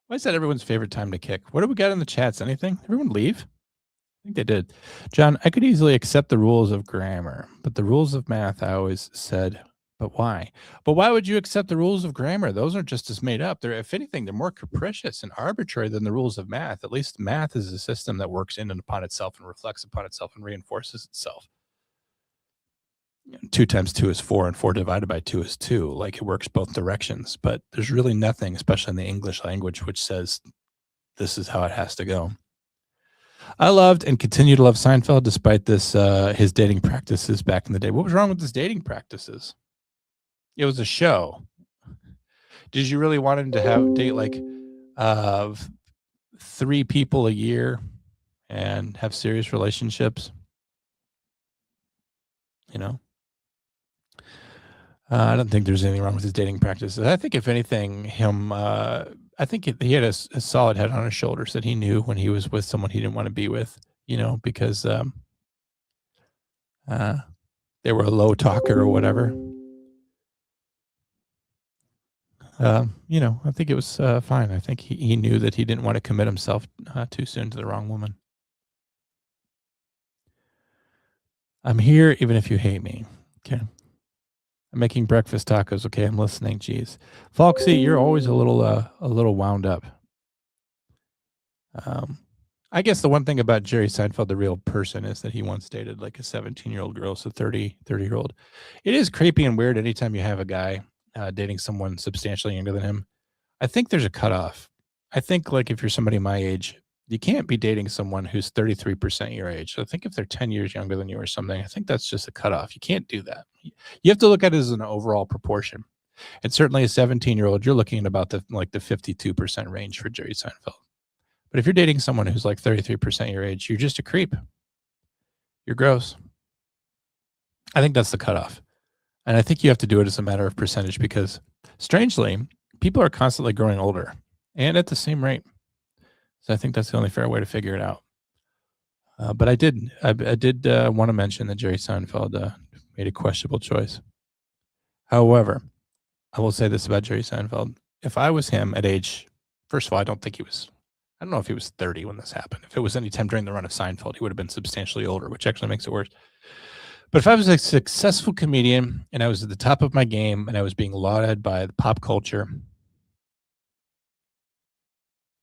Why is that everyone's favorite time to kick? What do we got in the chats? Anything? Everyone leave? I think they did. John, I could easily accept the rules of grammar, but the rules of math, I always said, but why? But why would you accept the rules of grammar? Those are just as made up. They're, if anything, they're more capricious and arbitrary than the rules of math. At least math is a system that works in and upon itself and reflects upon itself and reinforces itself. 2 times 2 is 4, and 4 divided by 2 is 2. Like, it works both directions, but there's really nothing, especially in the English language, which says this is how it has to go. I loved and continue to love Seinfeld despite this his dating practices back in the day. What was wrong with his dating practices? It was a show. Did you really want him to date like 3 people a year and have serious relationships? You know? I don't think there's anything wrong with his dating practices. I think if anything, I think he had a solid head on his shoulders that he knew when he was with someone he didn't want to be with, because they were a low talker or whatever. I think it was fine. I think he knew that he didn't want to commit himself too soon to the wrong woman. I'm here even if you hate me. Okay. I'm making breakfast tacos. Okay, I'm listening. Jeez, Foxy, you're always a little wound up. I guess the one thing about Jerry Seinfeld, the real person, is that he once dated like a 17-year-old girl, so 30-year-old. It is creepy and weird anytime you have a guy dating someone substantially younger than him. I think there's a cutoff. I think like if you're somebody my age, you can't be dating someone who's 33% your age. So I think if they're 10 years younger than you or something, I think that's just a cutoff. You can't do that. You have to look at it as an overall proportion. And certainly a 17-year-old, you're looking at about the 52% range for Jerry Seinfeld. But if you're dating someone who's like 33% your age, you're just a creep. You're gross. I think that's the cutoff. And I think you have to do it as a matter of percentage because, strangely, people are constantly growing older and at the same rate. So I think that's the only fair way to figure it out. But I did want to mention that Jerry Seinfeld made a questionable choice. However, I will say this about Jerry Seinfeld. If I was him at age, first of all, I don't know if he was 30 when this happened. If it was any time during the run of Seinfeld, he would have been substantially older, which actually makes it worse. But if I was a successful comedian and I was at the top of my game and I was being lauded by the pop culture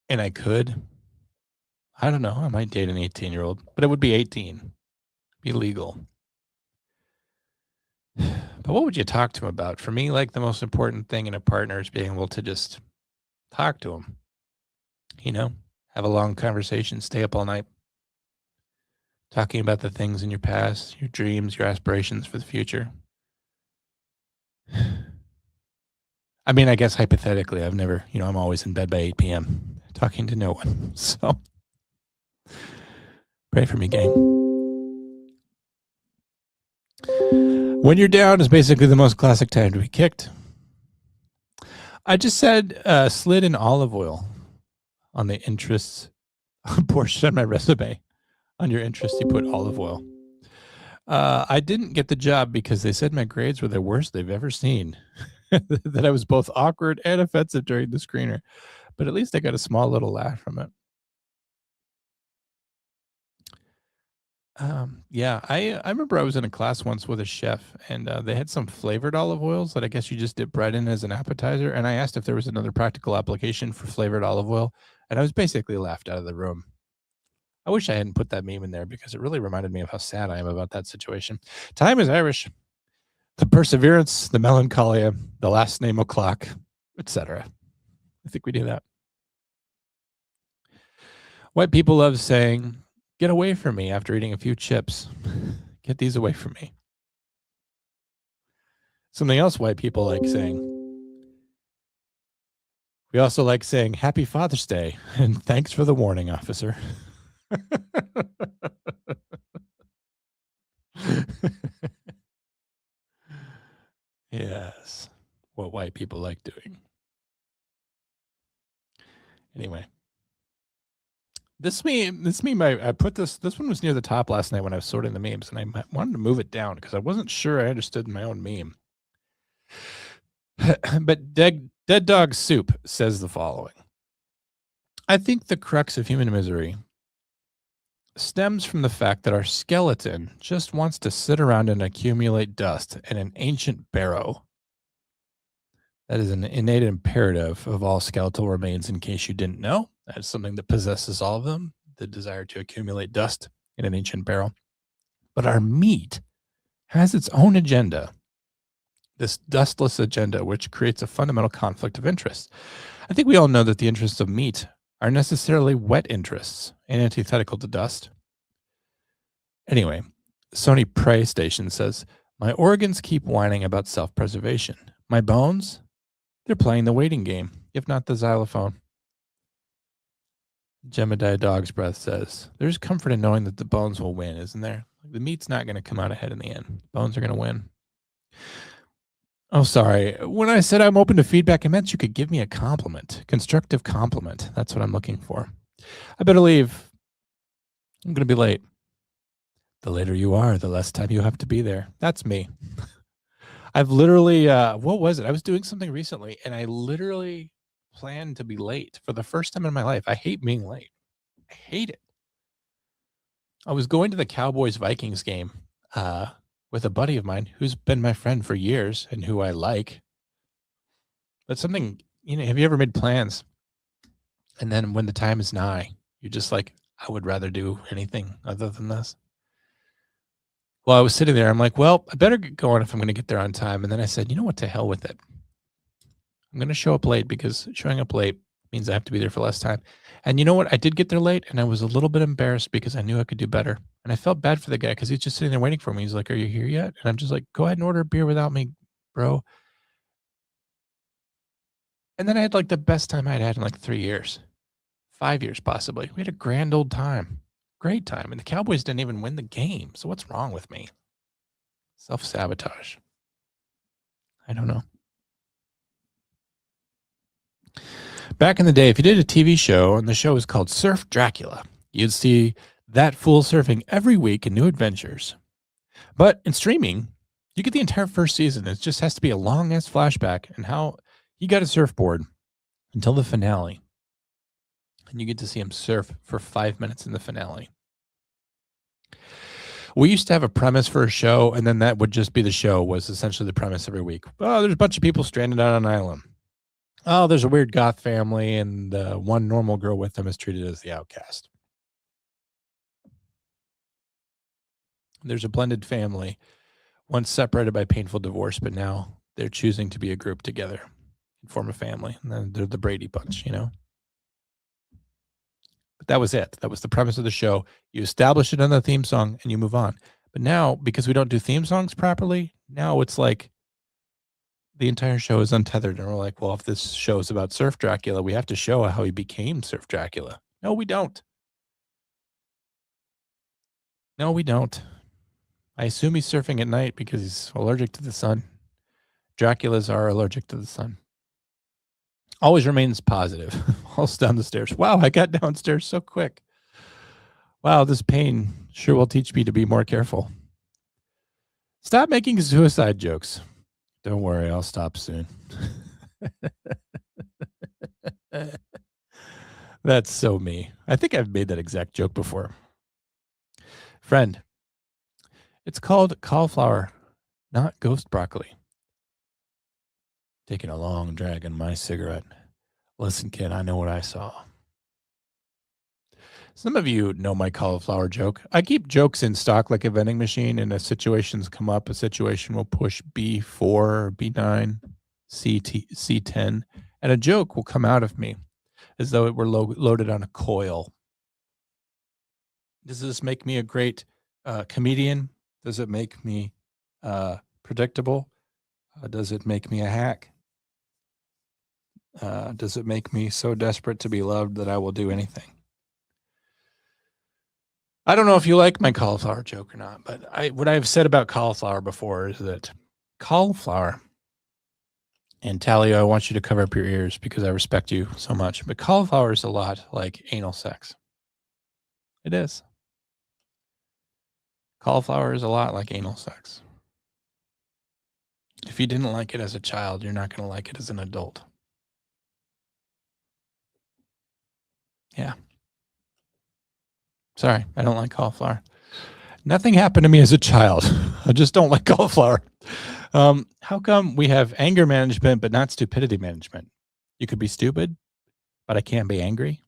and I could, I don't know, I might date an 18-year-old, but it would be 18, be legal. But what would you talk to him about? For me, like the most important thing in a partner is being able to just talk to him, have a long conversation, stay up all night, talking about the things in your past, your dreams, your aspirations for the future. I mean, I guess hypothetically, I've never, I'm always in bed by 8 p.m. talking to no one. So pray for me, gang. When you're down is basically the most classic time to be kicked. I just said slid in olive oil on the interests portion of my resume. On your interest, you put olive oil. I didn't get the job because they said my grades were the worst they've ever seen. That I was both awkward and offensive during the screener. But at least I got a small little laugh from it. Yeah, I remember I was in a class once with a chef, and they had some flavored olive oils that I guess you just dip bread in as an appetizer. And I asked if there was another practical application for flavored olive oil, and I was basically laughed out of the room. I wish I hadn't put that meme in there because it really reminded me of how sad I am about that situation. Time is Irish. The perseverance, the melancholia, the last name o'clock, etc. I think we do that. White people love saying, "Get away from me," after eating a few chips. Get these away from me. Something else white people like saying. We also like saying Happy Father's Day and thanks for the warning, officer. Yes, what white people like doing. Anyway, this meme, I put this one was near the top last night when I was sorting the memes, and I wanted to move it down because I wasn't sure I understood my own meme. But Dead Dog Soup says the following. I think the crux of human misery stems from the fact that our skeleton just wants to sit around and accumulate dust in an ancient barrow. That is an innate imperative of all skeletal remains, in case you didn't know. That is something that possesses all of them, the desire to accumulate dust in an ancient barrel. But our meat has its own agenda, this dustless agenda, which creates a fundamental conflict of interest. I think we all know that the interests of meat are necessarily wet interests and antithetical to dust. Anyway, Sony Prey Station says, my organs keep whining about self-preservation. My bones, they're playing the waiting game, if not the xylophone. Jemediah Dog's Breath says, there's comfort in knowing that the bones will win, isn't there? The meat's not going to come out ahead in the end. Bones are going to win. Oh, sorry. When I said I'm open to feedback, I meant you could give me a compliment, constructive compliment. That's what I'm looking for. I better leave. I'm going to be late. The later you are, the less time you have to be there. That's me. I've literally, what was it? I was doing something recently and I literally planned to be late for the first time in my life. I hate being late. I hate it. I was going to the Cowboys Vikings game with a buddy of mine who's been my friend for years and who I like. But something, have you ever made plans? And then when the time is nigh, you're just like, I would rather do anything other than this. Well, I was sitting there. I'm like, well, I better get going if I'm going to get there on time. And then I said, you know what? To hell with it. I'm going to show up late because showing up late means I have to be there for less time. And you know what? I did get there late and I was a little bit embarrassed because I knew I could do better. And I felt bad for the guy because he's just sitting there waiting for me. He's like, are you here yet? And I'm just like, go ahead and order a beer without me, bro. And then I had like the best time I'd had in like 3 years, 5 years possibly. We had a grand old time. Great time. And the Cowboys didn't even win the game. So what's wrong with me? Self-sabotage. I don't know. Back in the day, if you did a TV show and the show was called Surf Dracula, you'd see that fool surfing every week in new adventures. But in streaming, you get the entire first season. It just has to be a long-ass flashback and how he got a surfboard until the finale. And you get to see him surf for 5 minutes in the finale. We used to have a premise for a show, and then that would just be the show, was essentially the premise every week. Oh, there's a bunch of people stranded on an island. Oh, there's a weird goth family, and one normal girl with them is treated as the outcast. There's a blended family, once separated by painful divorce, but now they're choosing to be a group together and form a family. And then they're the Brady Bunch, But that was it. That was the premise of the show. You establish it on the theme song and you move on. But now, because we don't do theme songs properly, now it's like the entire show is untethered. And we're like, well, if this show is about Surf Dracula, we have to show how he became Surf Dracula. No, we don't. No, we don't. I assume he's surfing at night because he's allergic to the sun. Draculas are allergic to the sun. Always remains positive. Falls down the stairs. Wow, I got downstairs so quick. Wow, this pain sure will teach me to be more careful. Stop making suicide jokes. Don't worry, I'll stop soon. That's so me. I think I've made that exact joke before. Friend, it's called cauliflower, not ghost broccoli. Taking a long drag on my cigarette. Listen, kid, I know what I saw. Some of you know my cauliflower joke. I keep jokes in stock like a vending machine, and as situations come up, a situation will push B4, B9, C10, and a joke will come out of me as though it were loaded on a coil. Does this make me a great comedian? Does it make me predictable? Does it make me a hack? Does it make me so desperate to be loved that I will do anything? I don't know if you like my cauliflower joke or not, but what I've said about cauliflower before is that cauliflower, and Talia, I want you to cover up your ears because I respect you so much, but cauliflower is a lot like anal sex. It is. Cauliflower is a lot like anal sex. If you didn't like it as a child, you're not going to like it as an adult. Yeah. Sorry, I don't like cauliflower. Nothing happened to me as a child. I just don't like cauliflower. How come we have anger management but not stupidity management? You could be stupid, but I can't be angry.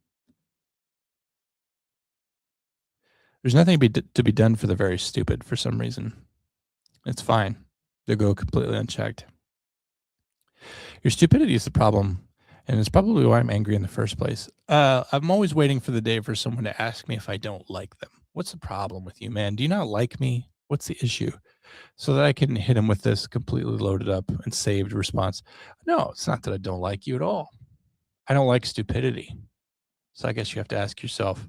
There's nothing to be done for the very stupid for some reason. It's fine. They go completely unchecked. Your stupidity is the problem, and it's probably why I'm angry in the first place. I'm always waiting for the day for someone to ask me if I don't like them. What's the problem with you, man? Do you not like me? What's the issue? So that I can hit him with this completely loaded up and saved response. No, it's not that I don't like you at all. I don't like stupidity. So I guess you have to ask yourself,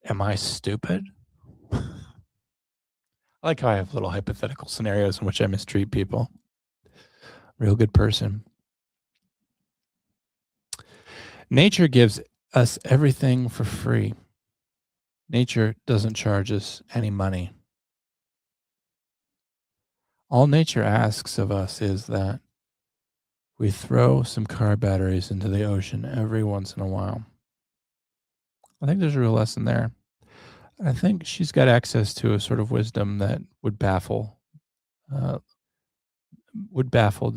am I stupid? I like how I have little hypothetical scenarios in which I mistreat people. Real good person. Nature gives us everything for free. Nature doesn't charge us any money. All nature asks of us is that we throw some car batteries into the ocean every once in a while. I think there's a real lesson there. I think she's got access to a sort of wisdom that would baffle the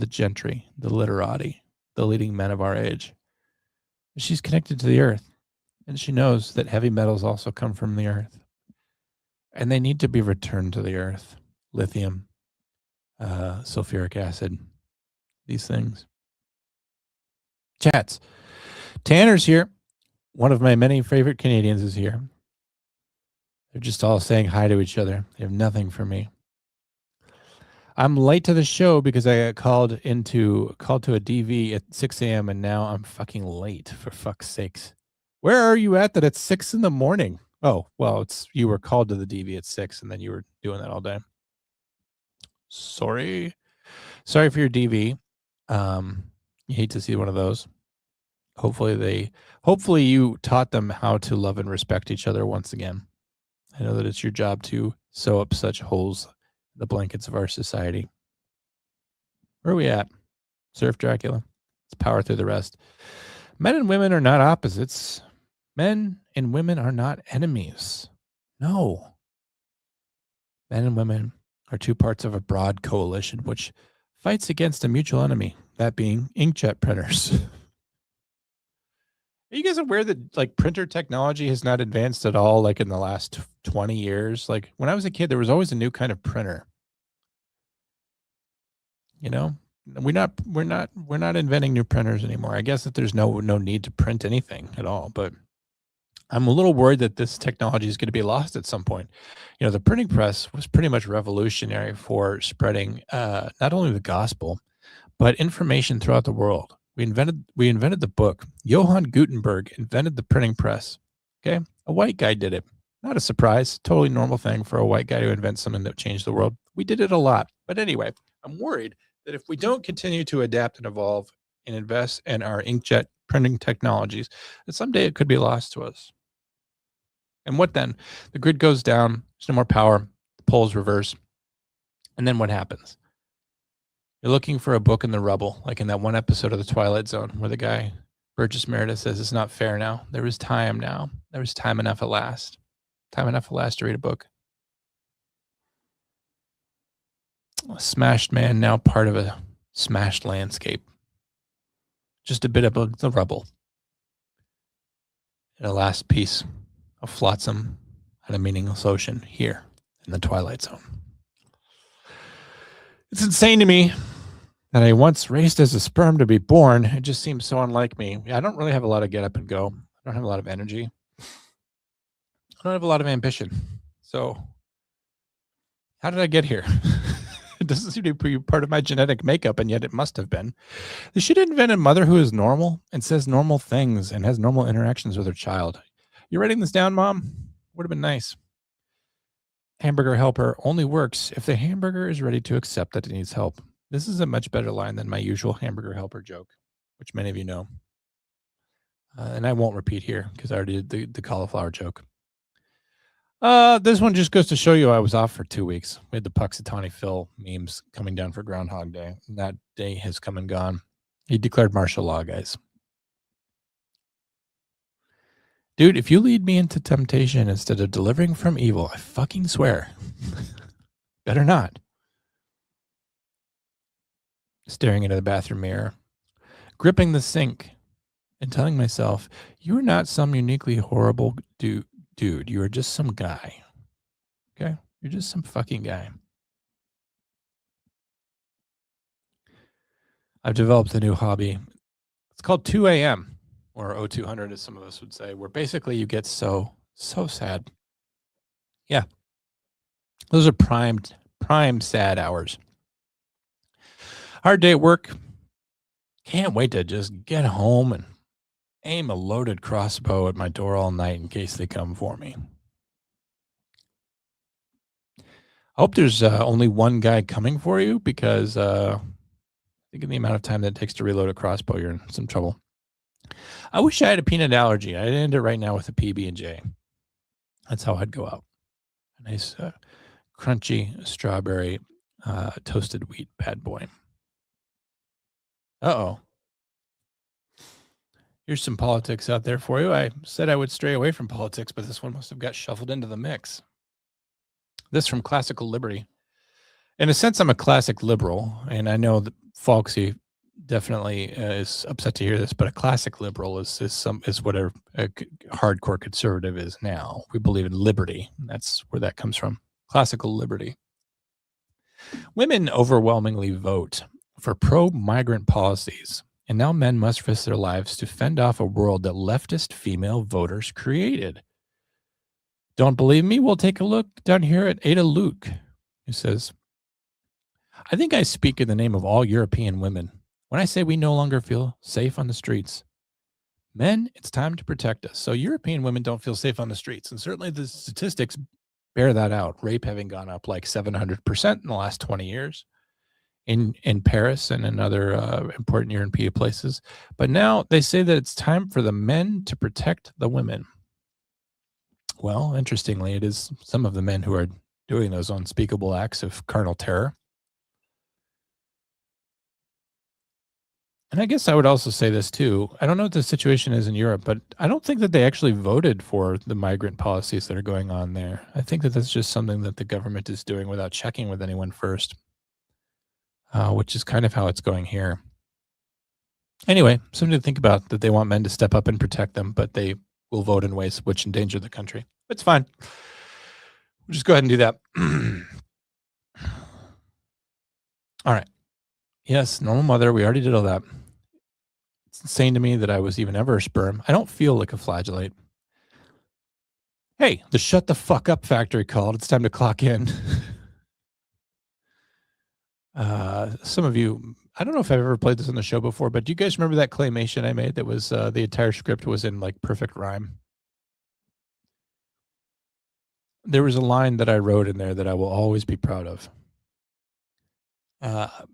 gentry, the literati, the leading men of our age. She's connected to the earth, and she knows that heavy metals also come from the earth, and they need to be returned to the earth. Lithium, sulfuric acid, these things. Chats. Tanner's here. One of my many favorite Canadians is here. They're just all saying hi to each other. They have nothing for me. I'm late to the show because I got called to a DV at 6 a.m. and now I'm fucking late, for fuck's sakes. Where are you at that it's 6 in the morning? Oh, well, you were called to the DV at 6 and then you were doing that all day. Sorry for your DV. You hate to see one of those. Hopefully you taught them how to love and respect each other once again. I know that it's your job to sew up such holes in the blankets of our society. Where are we at? Surf Dracula. Let's power through the rest. Men and women are not opposites. Men and women are not enemies. No. Men and women are two parts of a broad coalition which fights against a mutual enemy, that being inkjet printers. Are you guys aware that like printer technology has not advanced at all like in the last 20 years? Like when I was a kid, there was always a new kind of printer. You know, we're not inventing new printers anymore. I guess that there's no need to print anything at all, but I'm a little worried that this technology is going to be lost at some point. You know, the printing press was pretty much revolutionary for spreading not only the gospel, but information throughout the world. We invented the book. Johann Gutenberg invented the printing press. Okay, a white guy did it. Not a surprise. Totally normal thing for a white guy to invent something that changed the world. We did it a lot. But anyway, I'm worried that if we don't continue to adapt and evolve and invest in our inkjet printing technologies, that someday it could be lost to us. And what then? The grid goes down. There's no more power. The poles reverse. And then what happens? You're looking for a book in the rubble, like in that one episode of The Twilight Zone where the guy, Burgess Meredith, says, it's not fair now. There is time now. There is time enough at last. Time enough at last to read a book. A smashed man, now part of a smashed landscape. Just a bit of the rubble. And a last piece of flotsam on a meaningless ocean here in the Twilight Zone. It's insane to me that I once raced as a sperm to be born. It just seems so unlike me. I don't really have a lot of get up and go. I don't have a lot of energy. I don't have a lot of ambition. So, how did I get here? It doesn't seem to be part of my genetic makeup, and yet it must have been. They should invent a mother who is normal and says normal things and has normal interactions with her child. You writing this down, Mom? Would have been nice. Hamburger helper only works if the hamburger is ready to accept that it needs help. This is a much better line than my usual hamburger helper joke, which many of you know. And I won't repeat here because I already did the cauliflower joke. This one just goes to show you I was off for 2 weeks. We had the Puxatawny Phil memes coming down for Groundhog Day. And that day has come and gone. He declared martial law, guys. Dude, if you lead me into temptation instead of delivering from evil, I fucking swear. Better not. Staring into the bathroom mirror, gripping the sink, and telling myself, you are not some uniquely horrible dude. You are just some guy. Okay? You're just some fucking guy. I've developed a new hobby. It's called 2 a.m. or O200, as some of us would say, where basically you get so sad. Yeah. Those are prime sad hours. Hard day at work. Can't wait to just get home and aim a loaded crossbow at my door all night in case they come for me. I hope there's only one guy coming for you because I think of the amount of time that it takes to reload a crossbow, you're in some trouble. I wish I had a peanut allergy. I'd end it right now with a PB&J. That's how I'd go out. A nice crunchy strawberry toasted wheat bad boy. Uh-oh. Here's some politics out there for you. I said I would stray away from politics, but this one must have got shuffled into the mix. This from Classical Liberty. In a sense, I'm a classic liberal, and I know that Folksy definitely is upset to hear this, but a classic liberal is what a hardcore conservative is now. We believe in liberty. That's where that comes from. Classical liberty. Women overwhelmingly vote for pro-migrant policies, and now men must risk their lives to fend off a world that leftist female voters created. Don't believe me? We'll take a look down here at Ada Luke, who says, I think I speak in the name of all European women when I say we no longer feel safe on the streets. Men, it's time to protect us. So European women don't feel safe on the streets. And certainly the statistics bear that out. Rape having gone up like 700% in the last 20 years in Paris and in other important European places. But now they say that it's time for the men to protect the women. Well, interestingly, it is some of the men who are doing those unspeakable acts of carnal terror. And I guess I would also say this too. I don't know what the situation is in Europe, but I don't think that they actually voted for the migrant policies that are going on there. I think that that's just something that the government is doing without checking with anyone first, which is kind of how it's going here. Anyway, something to think about, that they want men to step up and protect them, but they will vote in ways which endanger the country. It's fine. We'll just go ahead and do that. All right. Yes, normal mother. We already did all that. It's insane to me that I was even ever a sperm. I don't feel like a flagellate. Hey, the shut the fuck up factory called. It's time to clock in. Some of you, I don't know if I've ever played this on the show before, but do you guys remember that claymation I made that was the entire script was in like perfect rhyme? There was a line that I wrote in there that I will always be proud of.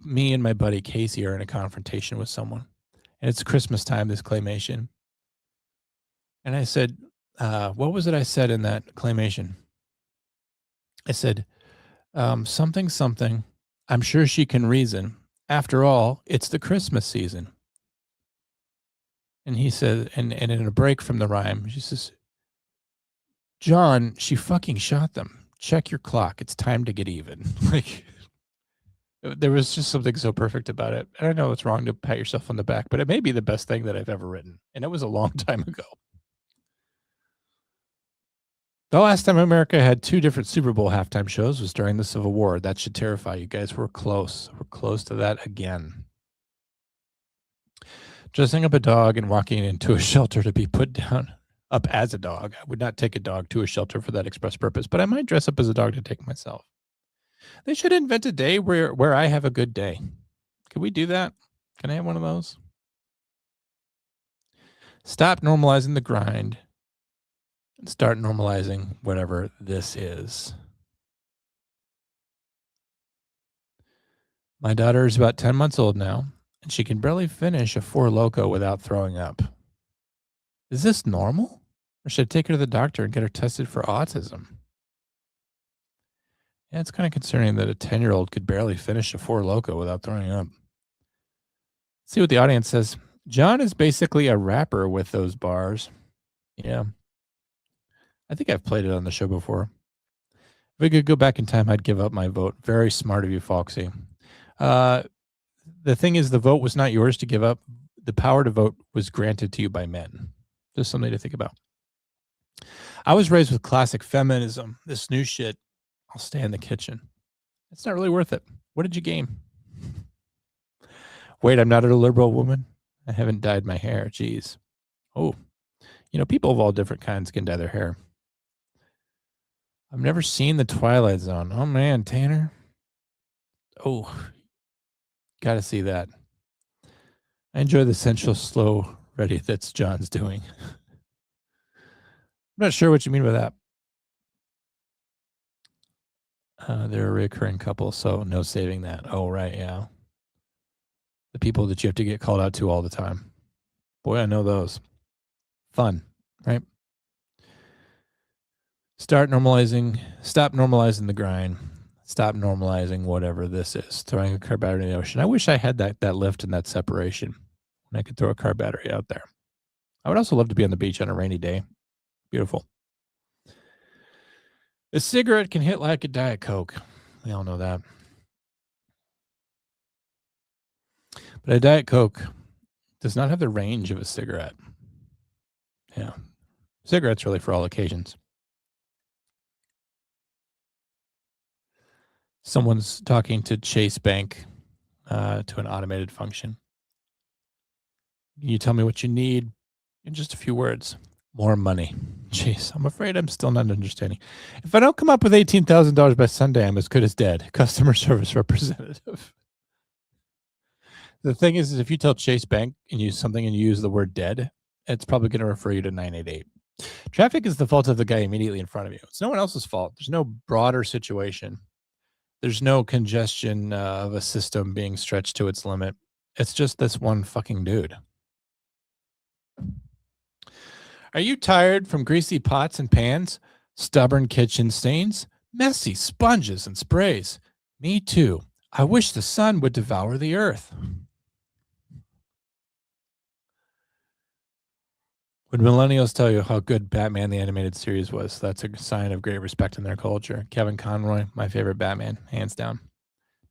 Me and my buddy Casey are in a confrontation with someone, and it's Christmas time, this claymation. And I said, what was it I said in that claymation? I said, something, I'm sure she can reason. After all, it's the Christmas season. And he said, and in a break from the rhyme, she says, John, she fucking shot them. Check your clock. It's time to get even. Like, there was just something so perfect about it. And I know it's wrong to pat yourself on the back, but it may be the best thing that I've ever written. And it was a long time ago. The last time America had 2 different Super Bowl halftime shows was during the Civil War. That should terrify you guys. We're close. We're close to that again. Dressing up a dog and walking into a shelter to be put down up as a dog. I would not take a dog to a shelter for that express purpose, but I might dress up as a dog to take myself. They should invent a day where I have a good day. Can we do that? Can I have one of those? Stop normalizing the grind and start normalizing whatever this is. My daughter is about 10 months old now, and she can barely finish a Four Loko without throwing up. Is this normal? Or should I take her to the doctor and get her tested for autism? Yeah, it's kind of concerning that a 10-year-old could barely finish a Four Loko without throwing up. Let's see what the audience says. John is basically a rapper with those bars. Yeah. I think I've played it on the show before. If we could go back in time, I'd give up my vote. Very smart of you, Foxy. The thing is, the vote was not yours to give up. The power to vote was granted to you by men. Just something to think about. I was raised with classic feminism. This new shit, I'll stay in the kitchen. It's not really worth it. What did you gain? Wait, I'm not a liberal woman. I haven't dyed my hair. Jeez. Oh, people of all different kinds can dye their hair. I've never seen the Twilight Zone. Oh, man, Tanner. Oh, got to see that. I enjoy the sensual, slow, ready that's John's doing. I'm not sure what you mean by that. They're a recurring couple, so no saving that. Oh, right, yeah. The people that you have to get called out to all the time. Boy, I know those. Fun, right? Stop normalizing the grind. Stop normalizing whatever this is. Throwing a car battery in the ocean. I wish I had that lift and that separation when I could throw a car battery out there. I would also love to be on the beach on a rainy day. Beautiful. A cigarette can hit like a Diet Coke. We all know that. But a Diet Coke does not have the range of a cigarette. Yeah. Cigarettes really for all occasions. Someone's talking to Chase Bank to an automated function. Can you tell me what you need in just a few words? More money. Jeez, I'm afraid I'm still not understanding. If I don't come up with $18,000 by Sunday, I'm as good as dead. Customer service representative. The thing is if you tell Chase Bank and use something and you use the word dead, it's probably going to refer you to 988. Traffic is the fault of the guy immediately in front of you. It's no one else's fault. There's no broader situation. There's no congestion of a system being stretched to its limit. It's just this one fucking dude. Are you tired from greasy pots and pans, stubborn kitchen stains, messy sponges and sprays? Me too. I wish the sun would devour the earth. When millennials tell you how good Batman the Animated Series was, that's a sign of great respect in their culture. Kevin Conroy, my favorite Batman, hands down.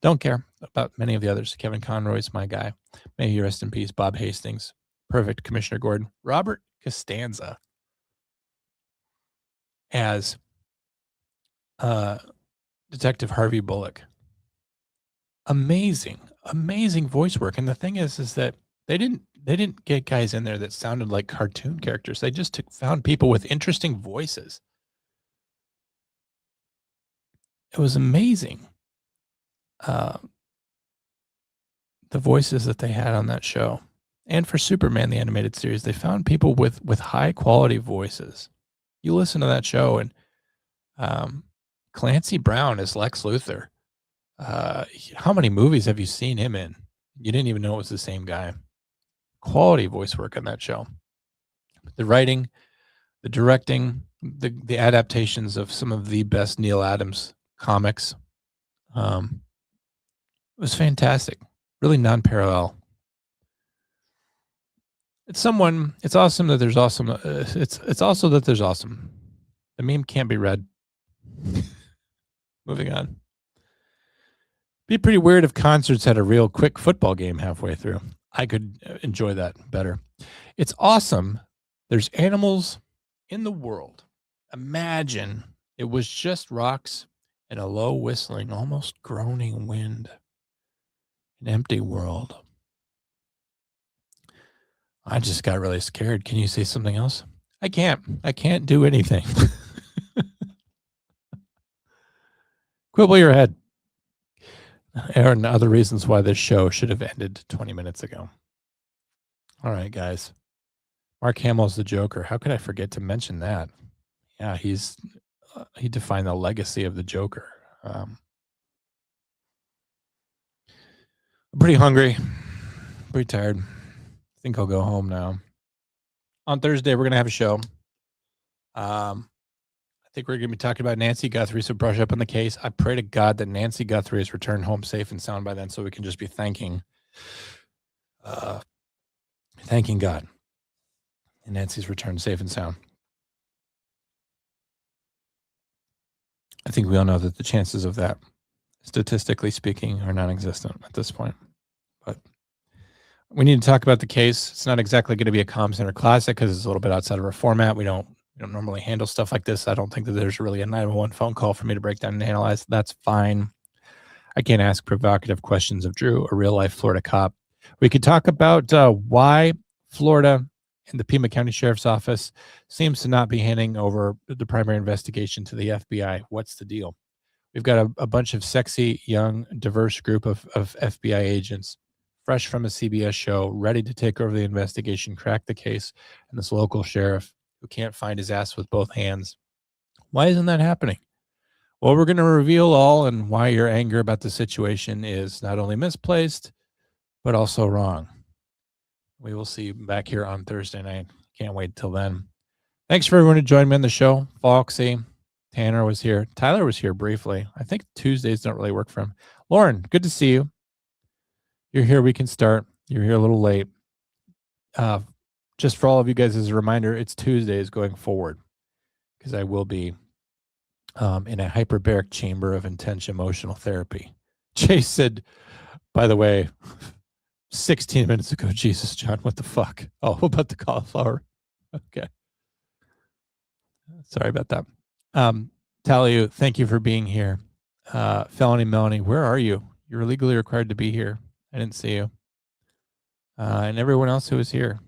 Don't care about many of the others. Kevin Conroy's my guy. May he rest in peace. Bob Hastings. Perfect. Commissioner Gordon. Robert Costanza as Detective Harvey Bullock. Amazing voice work. And the thing is that they didn't get guys in there that sounded like cartoon characters. They just found people with interesting voices. It was amazing. The voices that they had on that show. And for Superman, the animated series, they found people with high quality voices. You listen to that show and Clancy Brown as Lex Luthor. How many movies have you seen him in? You didn't even know it was the same guy. Quality voice work on that show. The writing, the directing, the adaptations of some of the best Neil Adams comics. It was fantastic. Really non-parallel. It's awesome that there's awesome. It's also that there's awesome. The meme can't be read. Moving on. Be pretty weird if concerts had a real quick football game halfway through. I could enjoy that better. It's awesome. There's animals in the world Imagine it was just rocks and a low whistling, almost groaning wind. An empty world. I just got really scared. Can you say something else? I can't. I can't do anything. Quibble your head. And other reasons why this show should have ended 20 minutes ago. All right, guys. Mark Hamill's the Joker. How could I forget to mention that? Yeah, he defined the legacy of the Joker. I'm pretty hungry, pretty tired. I think I'll go home now. On Thursday, we're gonna have a show. I think we're gonna be talking about Nancy Guthrie. So brush up on the case. I pray to God that Nancy Guthrie has returned home safe and sound by then, so we can just be thanking God. And Nancy's returned safe and sound. I think we all know that the chances of that, statistically speaking, are non-existent at this point. But we need to talk about the case. It's not exactly going to be a comm center classic because it's a little bit outside of our format. We don't normally handle stuff like this. I don't think that there's really a 911 phone call for me to break down and analyze. That's fine. I can't ask provocative questions of Drew, a real life Florida cop. We could talk about why Florida and the Pima County Sheriff's Office seems to not be handing over the primary investigation to the FBI. What's the deal? We've got a bunch of sexy, young, diverse group of FBI agents, fresh from a CBS show, ready to take over the investigation, crack the case, and this local sheriff who can't find his ass with both hands. Why isn't that happening? Well, we're going to reveal all and why your anger about the situation is not only misplaced, but also wrong. We will see you back here on Thursday night. Can't wait till then. Thanks for everyone who joined me on the show. Foxy, Tanner was here. Tyler was here briefly. I think Tuesdays don't really work for him. Lauren, good to see you. You're here. We can start. You're here a little late. Just for all of you guys as a reminder, it's Tuesdays going forward because I will be in a hyperbaric chamber of intense emotional therapy. Chase said, by the way, 16 minutes ago, Jesus, John, what the fuck? Oh, about the cauliflower. Okay. Sorry about that. Talia, thank you for being here. Felony Melanie, where are you? You're legally required to be here. I didn't see you. And everyone else who was here,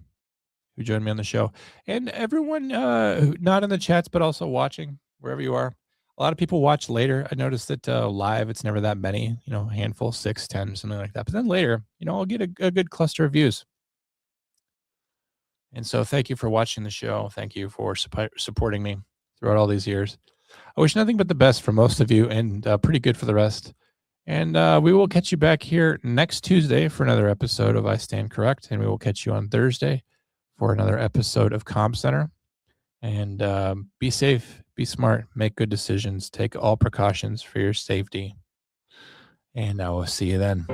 who joined me on the show. And everyone not in the chats, but also watching, wherever you are. A lot of people watch later. I noticed that live, it's never that many, a handful, 6, 10, something like that. But then later, I'll get a good cluster of views. And so thank you for watching the show. Thank you for supporting me throughout all these years. I wish nothing but the best for most of you and pretty good for the rest. And we will catch you back here next Tuesday for another episode of I Stand Correct. And we will catch you on Thursday for another episode of Comm Center. And be safe, be smart, make good decisions, take all precautions for your safety. And I will see you then.